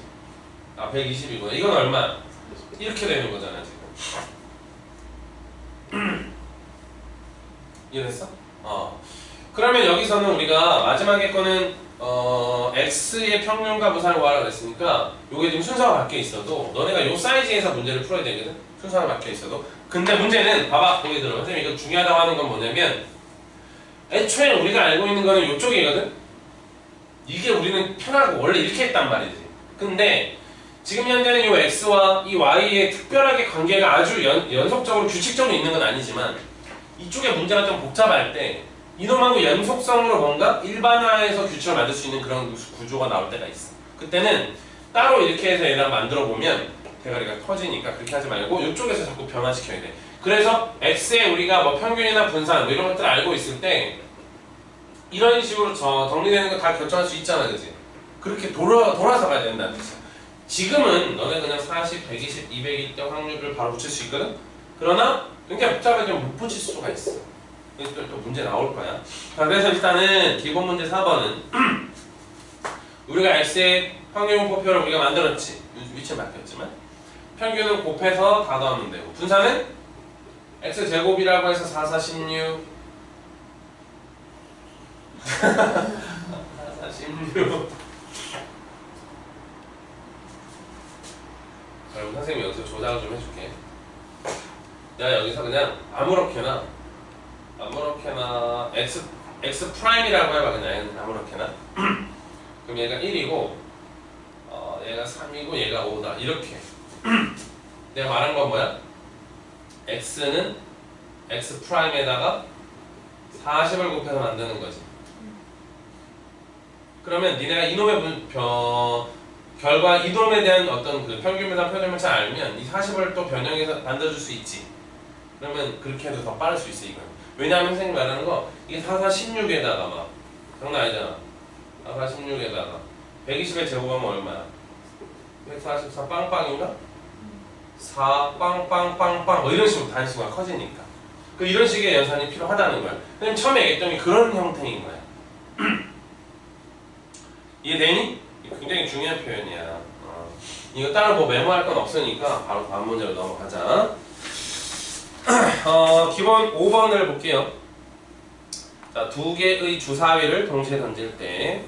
아 120이구나. 이건 얼마? 이렇게 되는 거잖아 지금. 이해됐어? 그러면 여기서는 우리가 마지막에 거는 x의 평균과 분산을 구하라고 했으니까 요게 지금 순서가 바뀌어 있어도 너네가 요 사이즈에서 문제를 풀어야 되거든. 순서가 바뀌어 있어도. 근데 문제는 봐봐 거기 들어. 선생님 이거 중요하다고 하는 건 뭐냐면 애초에 우리가 알고 있는 거는 요쪽이거든. 이게 우리는 편하고 원래 이렇게 했단 말이지. 근데 지금 현재는 이 x와 이 y의 특별하게 관계가 아주 연속적으로 규칙적으로 있는 건 아니지만 이쪽에 문제가 좀 복잡할 때 이놈하고 연속성으로 뭔가 일반화해서 규칙을 만들 수 있는 그런 구조가 나올 때가 있어. 그때는 따로 이렇게 해서 얘랑 만들어 보면 대가리가 커지니까 그렇게 하지 말고 이쪽에서 자꾸 변화시켜야 돼. 그래서 x에 우리가 뭐 평균이나 분산 뭐 이런 것들을 알고 있을 때 이런 식으로 정리되는 거 다 결정할 수 있잖아, 그지? 그렇게 돌아서 가야 된다는 뜻이야. 지금은 너네 그냥 40, 120, 200일 때 확률을 바로 붙일 수 있거든? 그러나 굉장히 복잡하게 못 붙일 수가 있어. 그래서 또 문제 나올 거야. 자, 그래서 일단은 기본 문제 4번은 우리가 x의 평균분포표를 우리가 만들었지. 위치에 바뀌었지만 평균은 곱해서 다 더하면 되고 분산은 x제곱이라고 해서 4, 4, 16 46 그럼 선생님이 여기서 조작을 좀 해줄게. 내가 여기서 그냥 아무렇게나 x 프라임이라고 해봐. 그냥 아무렇게나 그럼 얘가 1이고 얘가 3이고 얘가 5다 이렇게. 내가 말한 건 뭐야? x는 x 프라임에다가 40을 곱해서 만드는 거지. 그러면 니네가 이놈의 결과 이놈에 대한 어떤 그 평균분산 표준을 잘 알면 이 40을 또 변형해서 만들어줄 수 있지. 그러면 그렇게 해도 더 빠를 수 있어 이건. 왜냐하면 선생님이 말하는 거 이게 4, 4, 16에다가 막 장난 아니잖아. 4, 4, 16에다가 120의 제곱하면 얼마야? 144 빵빵인가? 4 빵빵빵빵 뭐 이런 식으로 단수가 커지니까 그 이런 식의 연산이 필요하다는 거야. 선생님 처음에 얘기했던 게 그런 형태인 거야. 이해되니? 굉장히 중요한 표현이야. 이거 따로 뭐 메모할 건 없으니까 바로 다음 문제로 넘어가자. 기본 5번을 볼게요. 자, 두 개의 주사위를 동시에 던질 때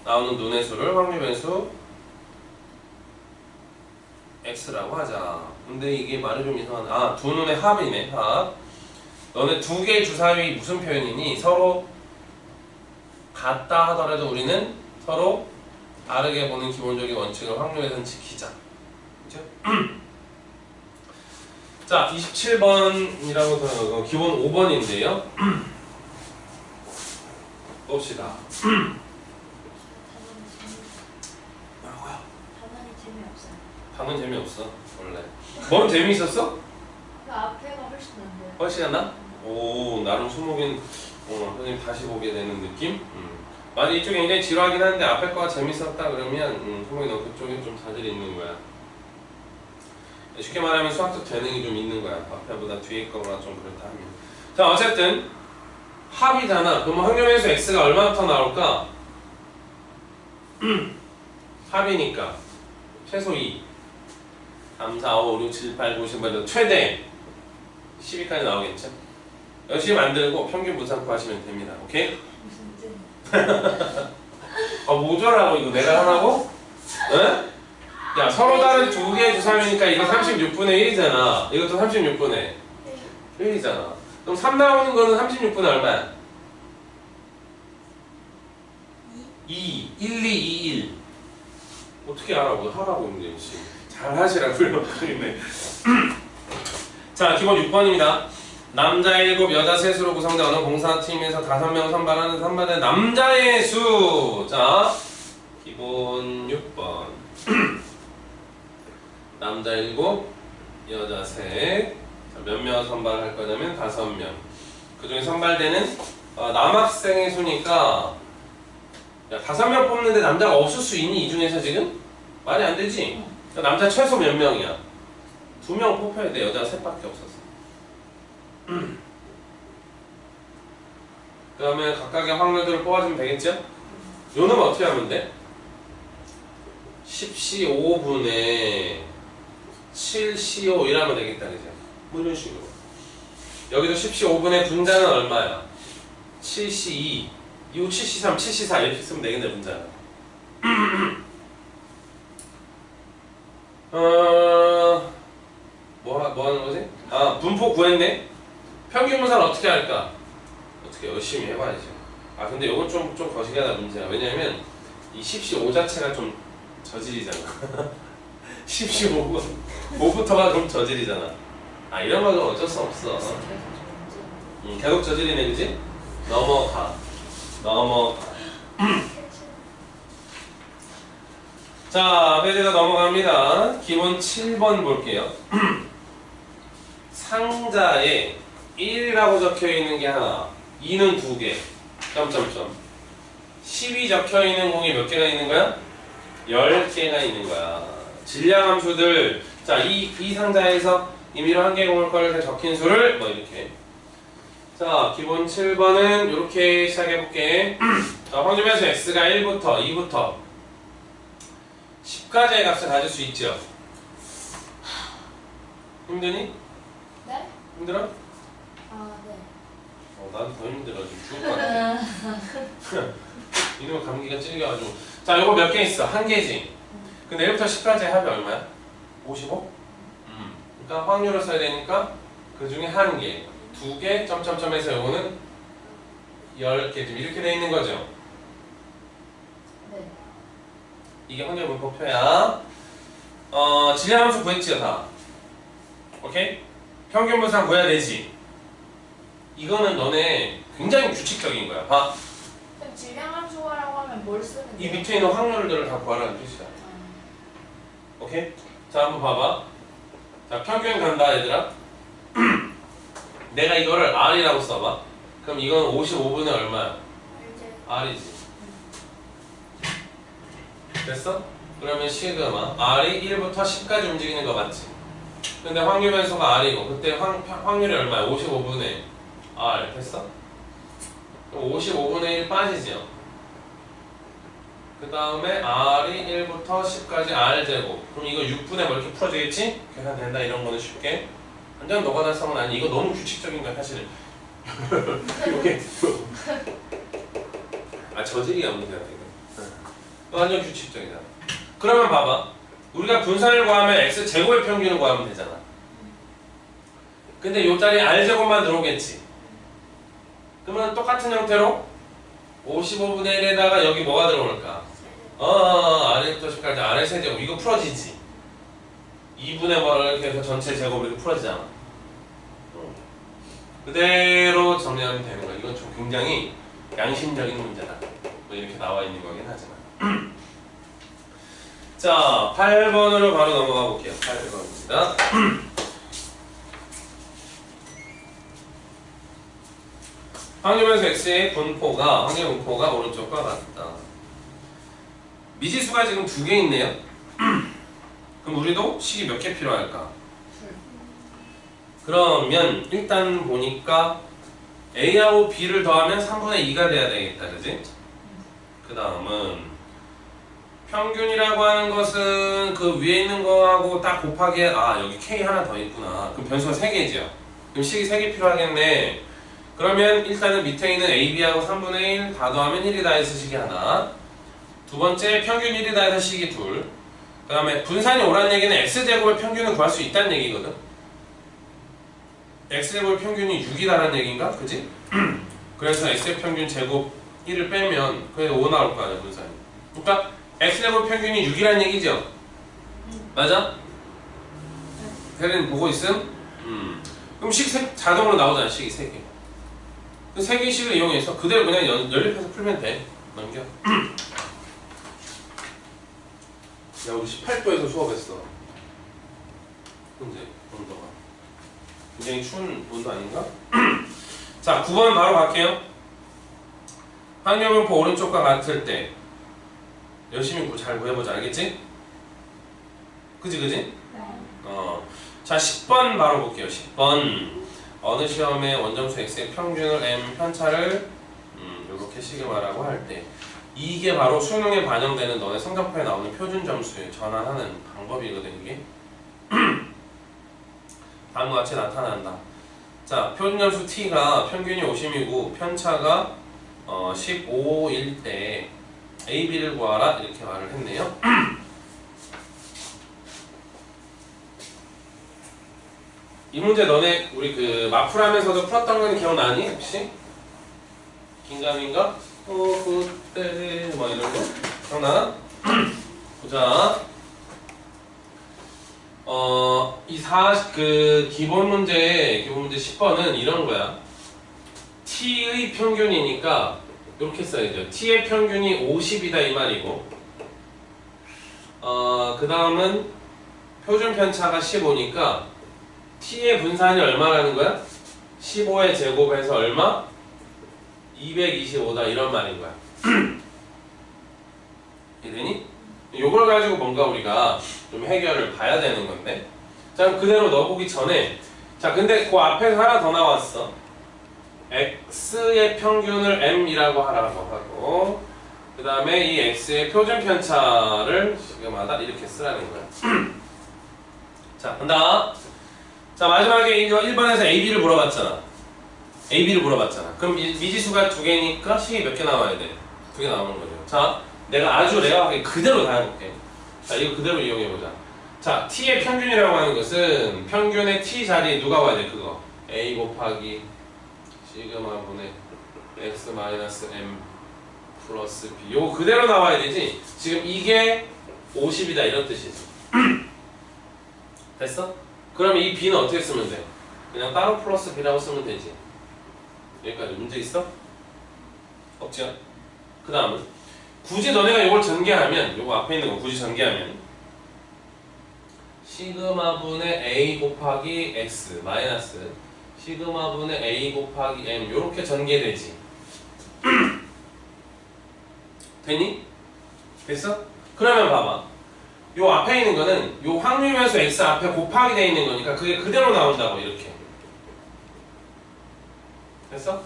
나오는 눈의 수를 확률 변수 x라고 하자. 근데 이게 말이 좀 이상하네. 두 눈의 합이네. 합. 너네 두 개의 주사위 무슨 표현이니? 서로 같다 하더라도 우리는 서로 다르게 보는 기본적인 원칙을 확률에선 지키자. 그죠? 자, 27번이라고 들어가고 기본 5번인데요. 봅시다. 뭐라고요? 단원이 재미없어요. 단원 재미없어 원래. 뭔 재미있었어? 그 앞에가 훨씬 난데요. 훨씬 나? 오, 나름 수목인 선생님 다시 보게 되는 느낌? 만약 이쪽이 굉장히 지루하긴 한데 앞에 거가 재밌었다 그러면 수목이 너 그쪽에 좀 자질이 있는 거야. 쉽게 말하면 수학적 재능이 좀 있는 거야. 앞에보다 뒤에 거가 좀 그렇다 하면. 자, 어쨌든 합이잖아. 그러면 확률변수 x가 얼마부터 나올까? 합이니까 최소 2 3, 4, 5, 6, 7, 8, 9, 10, 8 최대 12까지 나오겠죠? 열심히 만들고 평균 무상 구하시면 됩니다. 오케이? 아 모자라고 이거 내가 하라고? 응? 야 서로 다른 두 개의 주사위니까 이거 36분의 1이잖아. 이것도 36분의 1이잖아. 그럼 3 나오는 거는 36분의 얼마야? 2, 1, 2, 2, 1. 어떻게 알아보고 하라고 있는데 잘 하시라고요. 자 기본 6번입니다. 남자 7, 여자 3수로 구성된 어느 봉사팀에서 5명 선발된 남자의 수. 자 기본 6번. 남자 7, 여자 3. 몇 명 선발할 거냐면 5명. 그 중에 선발되는 남학생의 수니까 야 5명 뽑는데 남자가 없을 수 있니? 이 중에서 지금? 말이 안 되지? 그러니까 남자 최소 몇 명이야? 2명 뽑혀야 돼. 여자가 3밖에 없었어. 그 다음에 각각의 확률들을 뽑아주면 되겠죠? 요 놈은 어떻게 하면 돼? 10시 5분에 7시 5 이러면 되겠다. 그죠? 뭐 이런 식으로. 여기도 10시 5분에 분자는 얼마야? 7시 2 이거 7시 3, 7시 4 이렇게 쓰면 되겠네. 분자가. 뭐 하는 거지? 아 분포 구했네? 평균 분산을 어떻게 할까? 어떻게 열심히 해봐야죠. 아 근데 이건 좀 거시기하다 문제야. 왜냐면 이 10시 5 자체가 좀 저질이잖아. 10시 5분 5부터가 좀 저질이잖아. 아 이런 거는 어쩔 수 없어. 계속 저질이네 그지? 넘어가. 자 페이지가 넘어갑니다. 기본 7번 볼게요. 상자에 1이라고 적혀있는 게 하나, 2는 2개, 점점점. 10이 적혀있는 공이 몇 개가 있는 거야? 10개가 있는 거야. 질량함수들, 자, 이 상자에서 임의로 한 개의 공을 꺼낼 때 적힌 수를 뭐 이렇게. 자, 기본 7번은 이렇게 시작해볼게. 자, 황주변수 x가 1부터 2부터 10까지의 값을 가질 수 있죠. 힘드니? 네? 힘들어? 아 네. 나도 더 힘들어. 지금 죽을 것 같아. 이놈의 감기가 찔겨가지고. 자, 요거 몇 개 있어? 한 개지. 근데 1부터 10까지의 합이 얼마야? 55? 그러니까 확률을 써야 되니까 그 중에 한 개, 2개, 점점점에서 요거는 10개 좀 이렇게 돼 있는 거죠. 네. 이게 확률 분포표야. 질량함수 구했지요 다. 오케이? 평균 분산 구해야 되지. 이거는 너네 굉장히 규칙적인 거야. 봐. 그럼 질량함수라고 하면 뭘 쓰는 이 거예요? 밑에 있는 확률들을 다 구하라는 뜻이야. 오케이? 자, 한번 봐봐. 자, 평균 간다, 얘들아. 내가 이거를 R이라고 써봐. 그럼 이건 55분의 얼마야? 이제 R이지. 됐어? 그러면 시그마. R이 1부터 10까지 움직이는 거 맞지? 근데 확률 변수가 R이고, 그때 확률이 얼마야? 55분의 R. 됐어? 그럼 55분의 1 빠지죠? 그 다음에 R이 1부터 10까지 R제곱. 그럼 이거 6분의 뭐 이렇게 풀어주겠지? 계산된다 이런 거는 쉽게. 완전 너가 달성은 아니. 이거 너무 규칙적인 거야 사실은. 이렇게. 아 저질이가 문제야 이거. 완전 규칙적이다. 그러면 봐봐. 우리가 분산을 구하면 X제곱의 평균을 구하면 되잖아. 근데 요 자리에 R제곱만 들어오겠지. 그러면 똑같은 형태로 55분의 1에다가 여기 뭐가 들어올까? R부터 10까지 R의 세제곱 이거 풀어지지. 2분의 뭐 이렇게 해서 전체 제곱 이렇게 풀어지잖아. 그대로 정리하면 되는 거야. 이건 좀 굉장히 양심적인 문제다. 뭐 이렇게 나와 있는 거긴 하지만. 자, 8번으로 바로 넘어가 볼게요. 8번입니다. 확률변수 x의 분포가 확률 분포가 오른쪽과 같다. 미지수가 지금 2개 있네요. 그럼 우리도 식이 몇 개 필요할까? 그러면 일단 보니까 A하고 B를 더하면 3분의 2가 돼야 되겠다. 그지? 그 다음은 평균이라고 하는 것은 그 위에 있는 거하고 딱 곱하기 여기 K 하나 더 있구나. 그럼 변수가 3개죠. 그럼 식이 3개 필요하겠네. 그러면 일단은 밑에 있는 AB하고 3분의 1 다 더하면 1이다 해서 식이 하나. 두 번째 평균 1이다 해서 식이 둘. 그 다음에 분산이 오라는 얘기는 x제곱의 평균을 구할 수 있다는 얘기거든. x제곱의 평균이 6이라는 얘기인가? 그지? 그래서 x의 평균 제곱 1을 빼면 그게 5 나올 거 아니야 분산이. 그러니까 x제곱 평균이 6이라는 얘기죠? 맞아? 혜린 보고 있음? 그럼 식 자동으로 나오잖아 식이 3개. 그 3개 식을 이용해서 그대로 그냥 연립해서 풀면 돼. 넘겨. 야 우리 18도에서 수업했어. 현재 온도가 굉장히 추운 온도 아닌가? 자 9번 바로 갈게요. 확률분포 오른쪽과 같을 때 열심히 잘 구해보자. 알겠지? 그지? 자 10번 바로 볼게요. 10번 어느 시험에 원점수 x의 평균을 m 편차를 이렇게 시그마라고 할 때 이게 바로 수능에 반영되는 너네 성적표에 나오는 표준 점수에 전환하는 방법이거든 이게. 다음과 같이 나타난다. 자 표준 점수 t가 평균이 50이고 편차가 15일 때 a, b를 구하라 이렇게 말을 했네요. 이 문제 너네 우리 그 마풀하면서도 풀었던 건 기억나니 혹시? 긴가민가? 그때 뭐 이런 거 기억나나? 보자. 그 기본 문제 10번은 이런 거야. t의 평균이니까 이렇게 써야죠. t의 평균이 50이다 이 말이고. 그 다음은 표준 편차가 15니까 t의 분산이 얼마라는 거야? 15의 제곱해서 얼마? 225다 이런 말인 거야. 이해되니? 요걸 가지고 뭔가 우리가 좀 해결을 봐야 되는 건데. 자 그대로 넣어보기 전에 자 근데 그 앞에서 하나 더 나왔어. x의 평균을 m이라고 하라고 하고 그 다음에 이 x의 표준 편차를 시그마다 이렇게 쓰라는 거야. 자 간다. 자 마지막에 1번에서 AB를 물어봤잖아. AB를 물어봤잖아. 그럼 미지수가 2개니까 식이 몇 개 나와야 돼? 2개 나오는 거죠. 자 내가 아주 레어하게 그대로 다 해볼게. 자 이거 그대로 이용해보자. 자 t의 평균이라고 하는 것은 평균의 t 자리에 누가 와야 돼? 그거 a 곱하기 시그마분의 x 마이너스 m 플러스 b 요거 그대로 나와야 되지. 지금 이게 50이다 이런 뜻이지. 됐어? 그러면 이 b는 어떻게 쓰면 돼? 그냥 따로 플러스 b라고 쓰면 되지. 여기까지 문제 있어? 없죠? 그 다음은 굳이 너네가 이걸 전개하면 요거 앞에 있는 거 굳이 전개하면 시그마분의 a 곱하기 x 마이너스 시그마분의 a 곱하기 m 요렇게 전개되지. 됐니? 됐어? 그러면 봐봐. 요 앞에 있는 거는 요 확률면수 x 앞에 곱하기 돼 있는 거니까 그게 그대로 나온다고 이렇게. 됐어?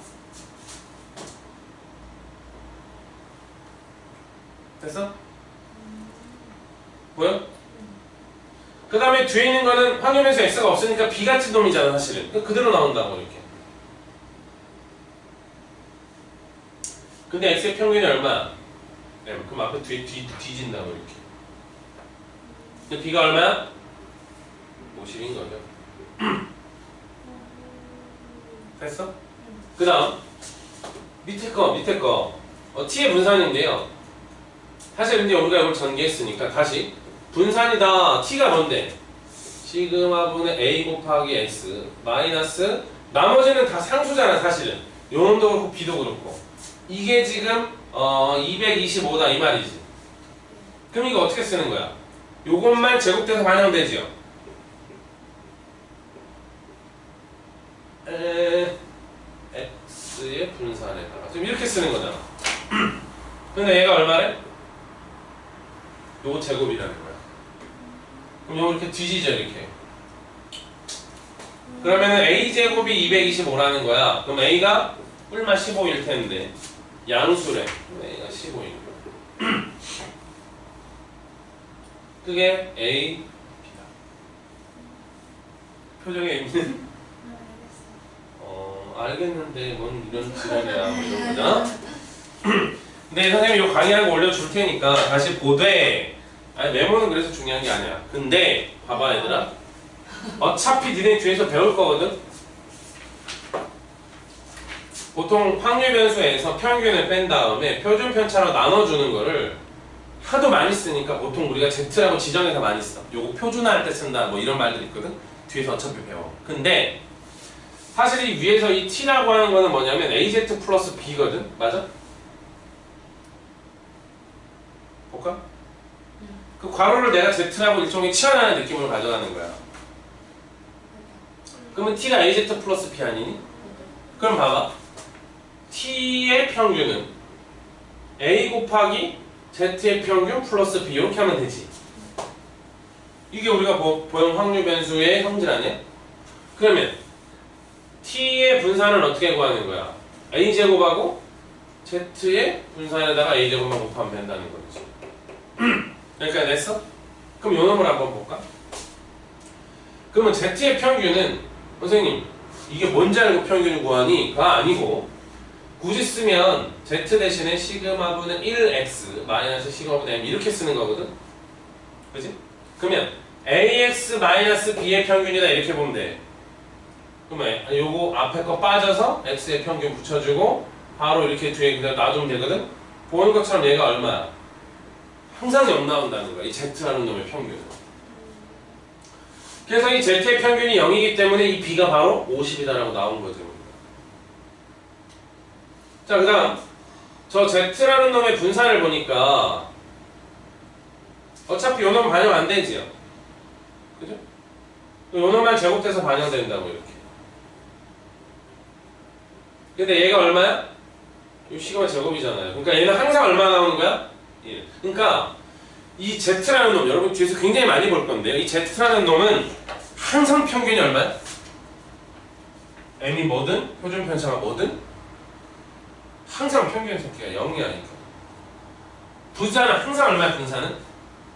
됐어? 보여? 그 다음에 뒤에 있는 거는 확률면수 x가 없으니까 b같은 놈이잖아 사실은. 그대로 나온다고 이렇게. 근데 x의 평균이 얼마야? 네, 그럼 앞에 뒤진다고 이렇게. 근데 b가 얼마야? 50인 거죠. 됐어? 그 다음 밑에 거 t의 분산인데요. 사실 근데 우리가 이걸 전개했으니까 다시 분산이다. t가 뭔데? 시그마분의 a 곱하기 x 마이너스 나머지는 다 상수잖아 사실은. 요 놈도 그렇고 b도 그렇고. 이게 지금 225다 이 말이지. 그럼 이거 어떻게 쓰는 거야? 요것만 제곱돼서 반영되지요. x의 분산에다가 지금 이렇게 쓰는 거잖아. 근데 얘가 얼마래? 요거 제곱이라는 거야. 그럼 요거 이렇게 뒤지죠 이렇게. 그러면은 a제곱이 225라는 거야. 그럼 a가 뿔마 15일 텐데 양수래. a가 15일 거야. 그게 a, b다. 표정에 있는 알겠는데 뭔 이런 지랄이야 뭐 이런 거잖아. 근데 선생님이 이거 강의하고 올려줄 테니까 다시 보되. 아니 메모는 그래서 중요한 게 아니야. 근데 봐봐 얘들아, 어차피 니네 뒤에서 배울 거거든. 보통 확률 변수에서 평균을 뺀 다음에 표준 편차로 나눠주는 거를 하도 많이 쓰니까 보통 우리가 Z라고 지정해서 많이 써. 요거 표준화할 때 쓴다 뭐 이런 말들 있거든. 뒤에서 어차피 배워. 근데 사실 이 위에서 이 T라고 하는 거는 뭐냐면 AZ 플러스 B거든. 맞아? 볼까? 그 괄호를 내가 Z라고 일종의 치환하는 느낌으로 가져가는 거야. 그러면 T가 AZ 플러스 B 아니니? 그럼 봐봐. T의 평균은 A 곱하기 Z의 평균 플러스 B 이렇게 하면 되지. 이게 우리가 보형 확률 변수의 성질 아니야? 그러면 T의 분산을 어떻게 구하는 거야? A제곱하고 Z의 분산에다가 A제곱만 곱하면 된다는 거지. 여기까지 됐어? 그럼 요 놈을 한번 볼까? 그러면 Z의 평균은 선생님 이게 뭔지 알고 평균을 구하니?가 아니고 굳이 쓰면 Z 대신에 시그마분의 1x 마이너스 시그마분의 m 이렇게 쓰는 거거든? 그지? 그러면 ax 마이너스 b의 평균이다 이렇게 보면 돼. 그러면 요거 앞에 거 빠져서 x의 평균 붙여주고 바로 이렇게 뒤에 그냥 놔두면 되거든? 보는 것처럼 얘가 얼마야? 항상 0 나온다는 거야. 이 z라는 놈의 평균은. 그래서 이 z의 평균이 0이기 때문에 이 b가 바로 50이다라고 나온 거죠. 자, 그 다음 저 z라는 놈의 분산을 보니까 어차피 요 놈 반영 안 되지요. 그죠? 요 놈만 제곱돼서 반영된다고 이렇게. 근데 얘가 얼마야? 요 시그마 제곱이잖아요. 그러니까 얘는 항상 얼마 나오는 거야? 1. 그러니까 이 z라는 놈 여러분 뒤에서 굉장히 많이 볼 건데요. 이 z라는 놈은 항상 평균이 얼마야? m이 뭐든 표준 편차가 뭐든 항상 평균 새끼가 0이 아니까. 분산은 항상 얼마야? 분산은?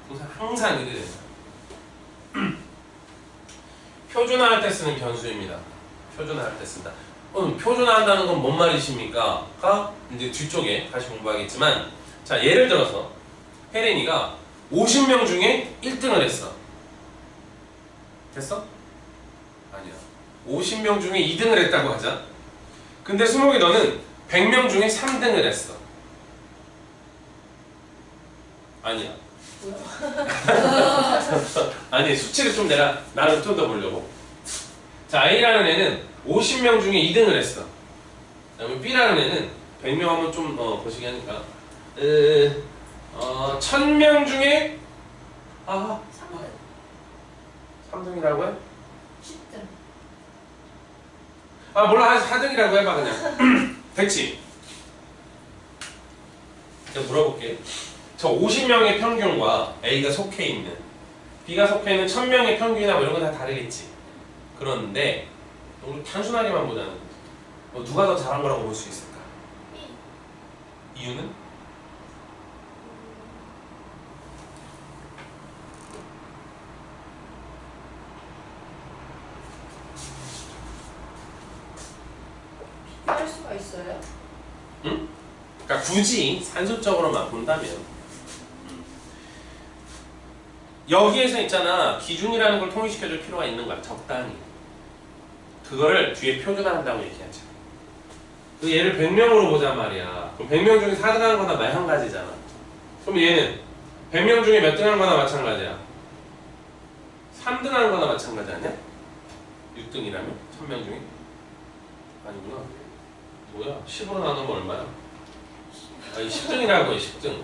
분산 항상 1이 된다. 표준화할 때 쓰는 변수입니다. 표준화할 때 쓴다. 표준화한다는 건 뭔 말이십니까? 가 이제 뒤쪽에 다시 공부하겠지만, 자 예를 들어서 혜린이가 50명 중에 1등을 했어. 됐어? 아니야. 50명 중에 2등을 했다고 하자. 근데 수목이 너는 100명 중에 3등을 했어. 아니야. 아니 수치를 좀 내가 나를 좀 더 보려고. 자 A라는 애는 50명 중에 2등을 했어. 그다음에 B라는 애는 100명 하면 좀 보시게 하니까 1000명 중에 3등이라고요? 10등. 몰라 한 4등이라고 해봐 그냥. 됐지? 제가 물어볼게. 저 50명의 평균과 A가 속해 있는 B가 속해 있는 1000명의 평균이나 뭐 이런 건 다 다르겠지. 그런데 우리 단순하게만 보자는 누가 더 잘한 거라고 볼 수 있을까? 이유는? 할 수가 있어요? 응? 그러니까 굳이 산술적으로만 본다면 여기에서 있잖아 기준이라는 걸 통일시켜줄 필요가 있는 거야. 적당히. 그거를 뒤에 표준화한다고 얘기하죠. 그 얘를 100명으로 보자 말이야. 그럼 100명 중에 4등 하는 거나 마찬가지잖아. 그럼 얘는 100명 중에 몇 등 하는 거나 마찬가지야. 3등 하는 거나 마찬가지 아니야? 6등이라면? 1000명 중에? 아니구나. 뭐야? 10으로 나누면 얼마야? 아니 10등이라고 해 10등.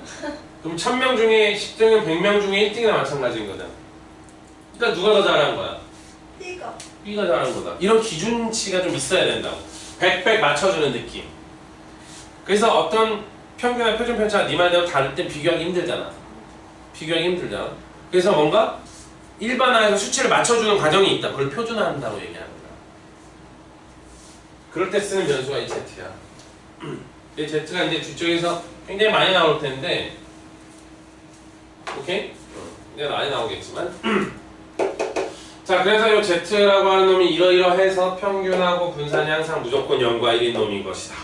그럼 1000명 중에 10등은 100명 중에 1등이나 마찬가지인 거잖아. 그러니까 누가 더 잘한 거야? B가. B가 잘한 거다. 이런 기준치가 좀 있어야 된다고. 100 맞춰주는 느낌. 그래서 어떤 평균과 표준 편차가 네 말대로 다를 때 비교하기 힘들잖아. 비교하기 힘들잖아. 그래서 뭔가 일반화해서 수치를 맞춰주는 과정이 있다. 그걸 표준화한다고 얘기하는 거야. 그럴 때 쓰는 변수가 이 Z야. 이 Z가 이제 뒤쪽에서 굉장히 많이 나올 텐데, 오케이? 굉장히 많이 나오겠지만, 자, 그래서 이 Z라고 하는 놈이 이러이러해서 평균하고 분산이 항상 무조건 0과 1인 놈인 것이다.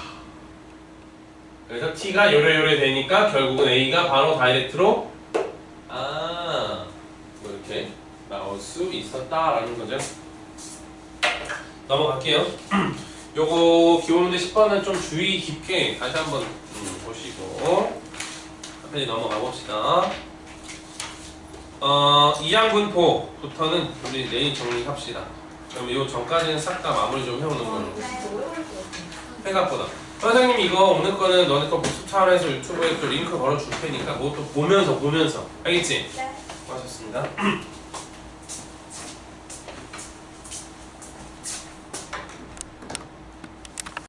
그래서 T가 요래요래 되니까 결국은 A가 바로 다이렉트로 뭐 이렇게 나올 수 있었다라는 거죠. 넘어갈게요. 요거 기호문제 10번은 좀 주의 깊게 다시 한번 보시고 한 페이지 넘어가 봅시다. 이항분포부터는 우리 내일 정리합시다. 그럼 요 전까지는 싹 다 마무리 좀 해오는 걸로. 생각보다. 선생님 이거 오늘 거는 너네 거 복습 차원에서 유튜브에 또 링크 걸어줄 테니까 그것도 보면서 알겠지? 네. 수고하셨습니다.